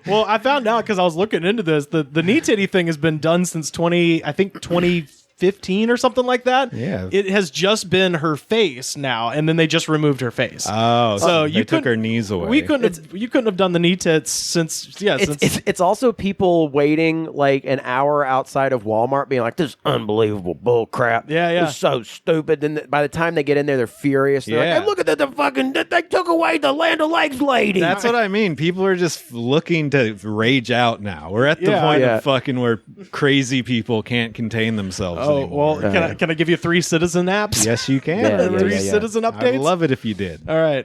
Well, I found out because I was looking into this. The knee titty thing has been done since 2015 or something like that. Yeah. It has just been her face now, and then they just removed her face. Oh, so you took her knees away. You couldn't have done the knee tits since it's also people waiting like an hour outside of Walmart being like, this is unbelievable bull crap. Yeah. It's so stupid. Then by the time they get in there, they're furious. They're like, hey, look at the fucking, they took away the Land O'Lakes lady. That's what I mean. People are just looking to rage out now. We're at the point of fucking where crazy people can't contain themselves anymore. Well, can I give you 3 citizen apps? Yes, you can. 3 citizen updates? I'd love it if you did. All right.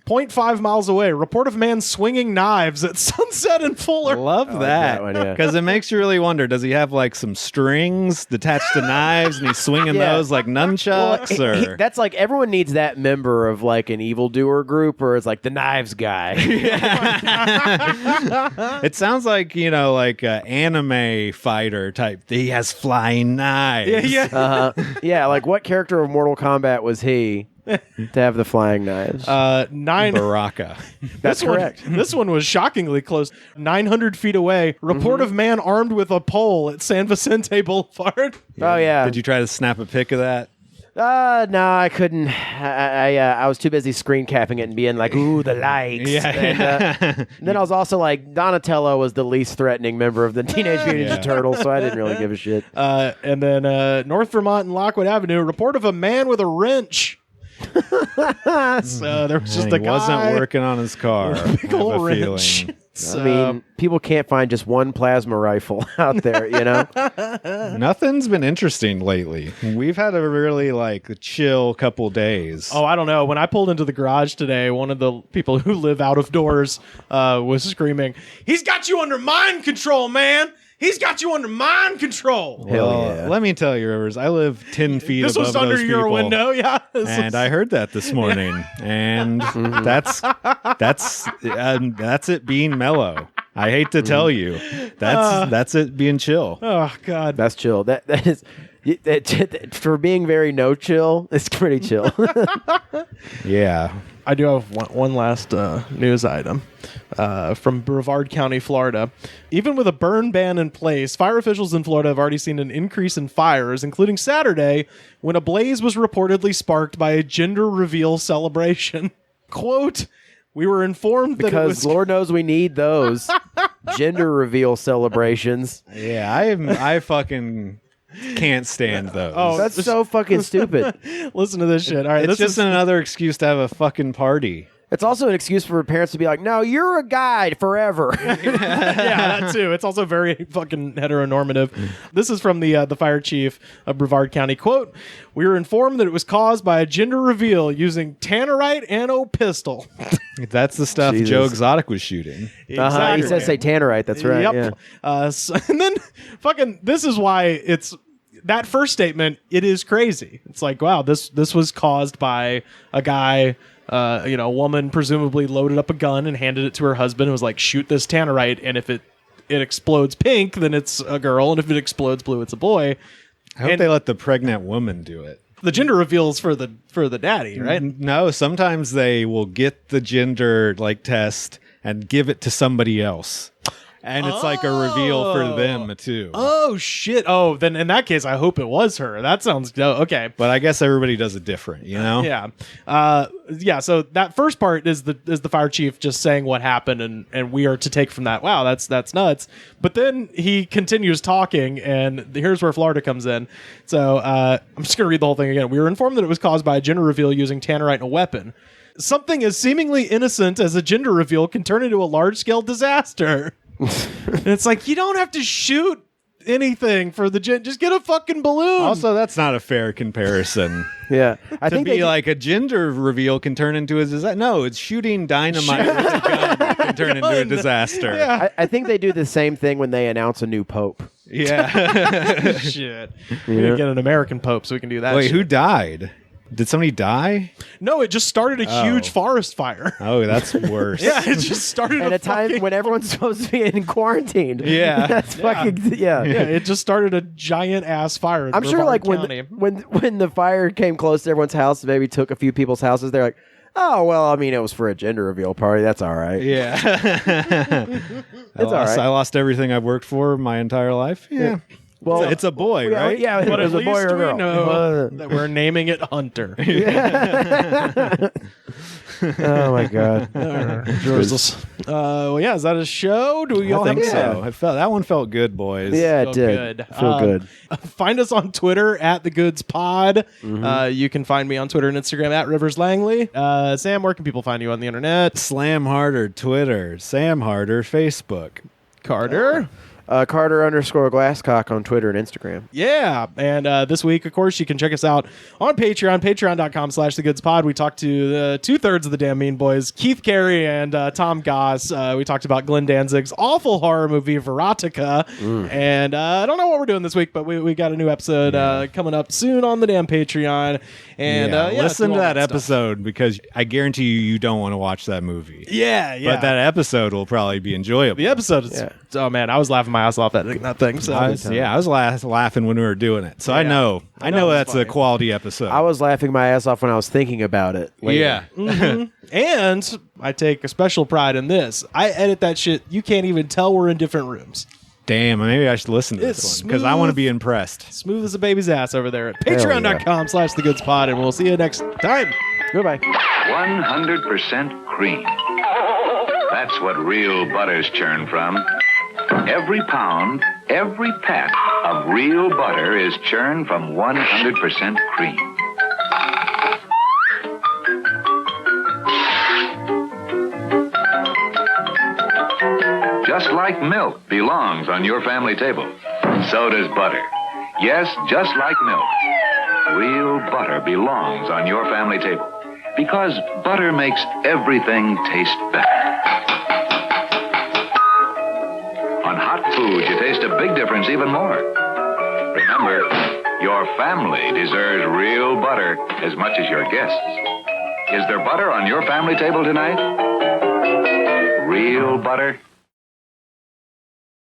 0.5 miles away, report of man swinging knives at Sunset and Fuller. Love that. Because it makes you really wonder, does he have like some strings attached to knives and he's swinging those like nunchucks? Or that's like everyone needs that member of like an evildoer group or it's like the knives guy. It sounds like, like an anime fighter type. He has flying knives. Yeah, like what character of Mortal Kombat was he? To have the flying knives. 9 Baraka. That's correct. This one was shockingly close. 900 feet away. Report of man armed with a pole at San Vicente Boulevard. Oh, yeah. Did you try to snap a pic of that? No, I couldn't. I was too busy screen capping it and being like, ooh, the likes. And then I was also like, Donatello was the least threatening member of the Teenage Mutant Ninja Turtles, so I didn't really give a shit. And then North Vermont and Lockwood Avenue, report of a man with a wrench. So there was just a guy wasn't working on his car. With a big old wrench. I mean, people can't find just one plasma rifle out there, Nothing's been interesting lately. We've had a really chill couple days. Oh, I don't know. When I pulled into the garage today, one of the people who live out of doors was screaming, "He's got you under mind control, man! He's got you under mind control." Hell yeah. Let me tell you, Rivers, I live 10 feet above those people. This was under your window, yeah. And I heard that this morning. And that's it being mellow. I hate to tell you. That's it being chill. Oh, God. That's chill. That is... for being very no chill, it's pretty chill. Yeah. I do have one last news item from Brevard County, Florida. Even with a burn ban in place, fire officials in Florida have already seen an increase in fires, including Saturday, when a blaze was reportedly sparked by a gender reveal celebration. Quote, "We were informed that it was..." Because Lord knows we need those gender reveal celebrations. Yeah, I fucking... can't stand those. Oh, that's so fucking stupid. Listen to this shit. All right, it's just another excuse to have a fucking party. It's also an excuse for parents to be like, "No, you're a guy forever." Yeah, that too. It's also very fucking heteronormative. This is from the fire chief of Brevard County. Quote, "We were informed that it was caused by a gender reveal using tannerite and a pistol." That's the stuff Jesus. Joe Exotic was shooting. Exactly. He says say tannerite. That's right. Yep. Yeah. And then fucking this is why it's that first statement. It is crazy. It's like, wow, this was caused by a guy. A woman presumably loaded up a gun and handed it to her husband and was like, "Shoot this tannerite, and if it explodes pink, then it's a girl, and if it explodes blue, it's a boy." I hope they let the pregnant woman do it. The gender reveals for the daddy, right? No, sometimes they will get the gender test and give it to somebody else. And it's like a reveal for them too. Oh shit! Oh, then in that case, I hope it was her. That sounds okay. But I guess everybody does it different, you know? Yeah. So that first part is the fire chief just saying what happened, and we are to take from that. Wow, that's nuts. But then he continues talking, and here's where Florida comes in. So I'm just gonna read the whole thing again. We were informed that it was caused by a gender reveal using tannerite and a weapon. Something as seemingly innocent as a gender reveal can turn into a large-scale disaster. And it's like, you don't have to shoot anything for the just get a fucking balloon. Also, that's not a fair comparison. Yeah, I think be like a gender reveal can turn into a disaster. No, it's shooting dynamite with a gun that can turn into a disaster. Yeah. I think they do the same thing when they announce a new pope. Yeah. Shit. We need to get an American pope so we can do that. Wait, shit. who died? Did somebody die? No, it just started a huge forest fire. Oh, that's worse. Yeah, it just started At a time fucking, when everyone's supposed to be in quarantine. Yeah. That's fucking, yeah. yeah, it just started a giant ass fire. In I'm sure Brevard like County. when the fire came close to everyone's house, maybe took a few people's houses, they're like, oh, well, I mean, it was for a gender reveal party. That's all right. Yeah. It's all right. I lost everything I've worked for my entire life. Yeah. Well, It's a boy, right? Yeah, But it was at a boy least or a girl. we know that we're naming it Hunter. Oh, my God. Jesus. Well, yeah, is that a show? Do we all I think have so. That one felt good, boys. Yeah, it Feel did. good. Feel good. Find us on Twitter at The Goods Pod. You can find me on Twitter and Instagram at Rivers Langley. Sam, where can people find you on the internet? Slam Harder Twitter, Sam Harder Facebook. Carter. Carter _Glasscock on Twitter and Instagram. Yeah. And this week, of course, you can check us out on Patreon, patreon.com/thegoodspod. We talked to 2/3 of the Damn Mean Boys, Keith Carey and Tom Goss. We talked about Glenn Danzig's awful horror movie, Verotica. And I don't know what we're doing this week, but we got a new episode coming up soon on the damn Patreon. And listen do to all that stuff. episode because I guarantee you don't want to watch that movie. Yeah. But that episode will probably be enjoyable. The episode is, oh man, I was laughing my ass off that thing. So I was laughing when we were doing it. So I know that's funny. a quality episode. I was laughing my ass off when I was thinking about it. Later. Yeah. And I take a special pride in this. I edit that shit. You can't even tell we're in different rooms. Damn, maybe I should listen to It's this one because I want to be impressed. Smooth as a baby's ass over there at yeah. patreon.com/thegoodspod, and we'll see you next time. Goodbye. 100% cream. That's what real butters churn from. Every pound, every pat of real butter is churned from 100% cream. Just like milk belongs on your family table, so does butter. Yes, just like milk. Real butter belongs on your family table because butter makes everything taste better. On hot food, you taste a big difference even more. Remember, your family deserves real butter as much as your guests. Is there butter on your family table tonight? Real butter?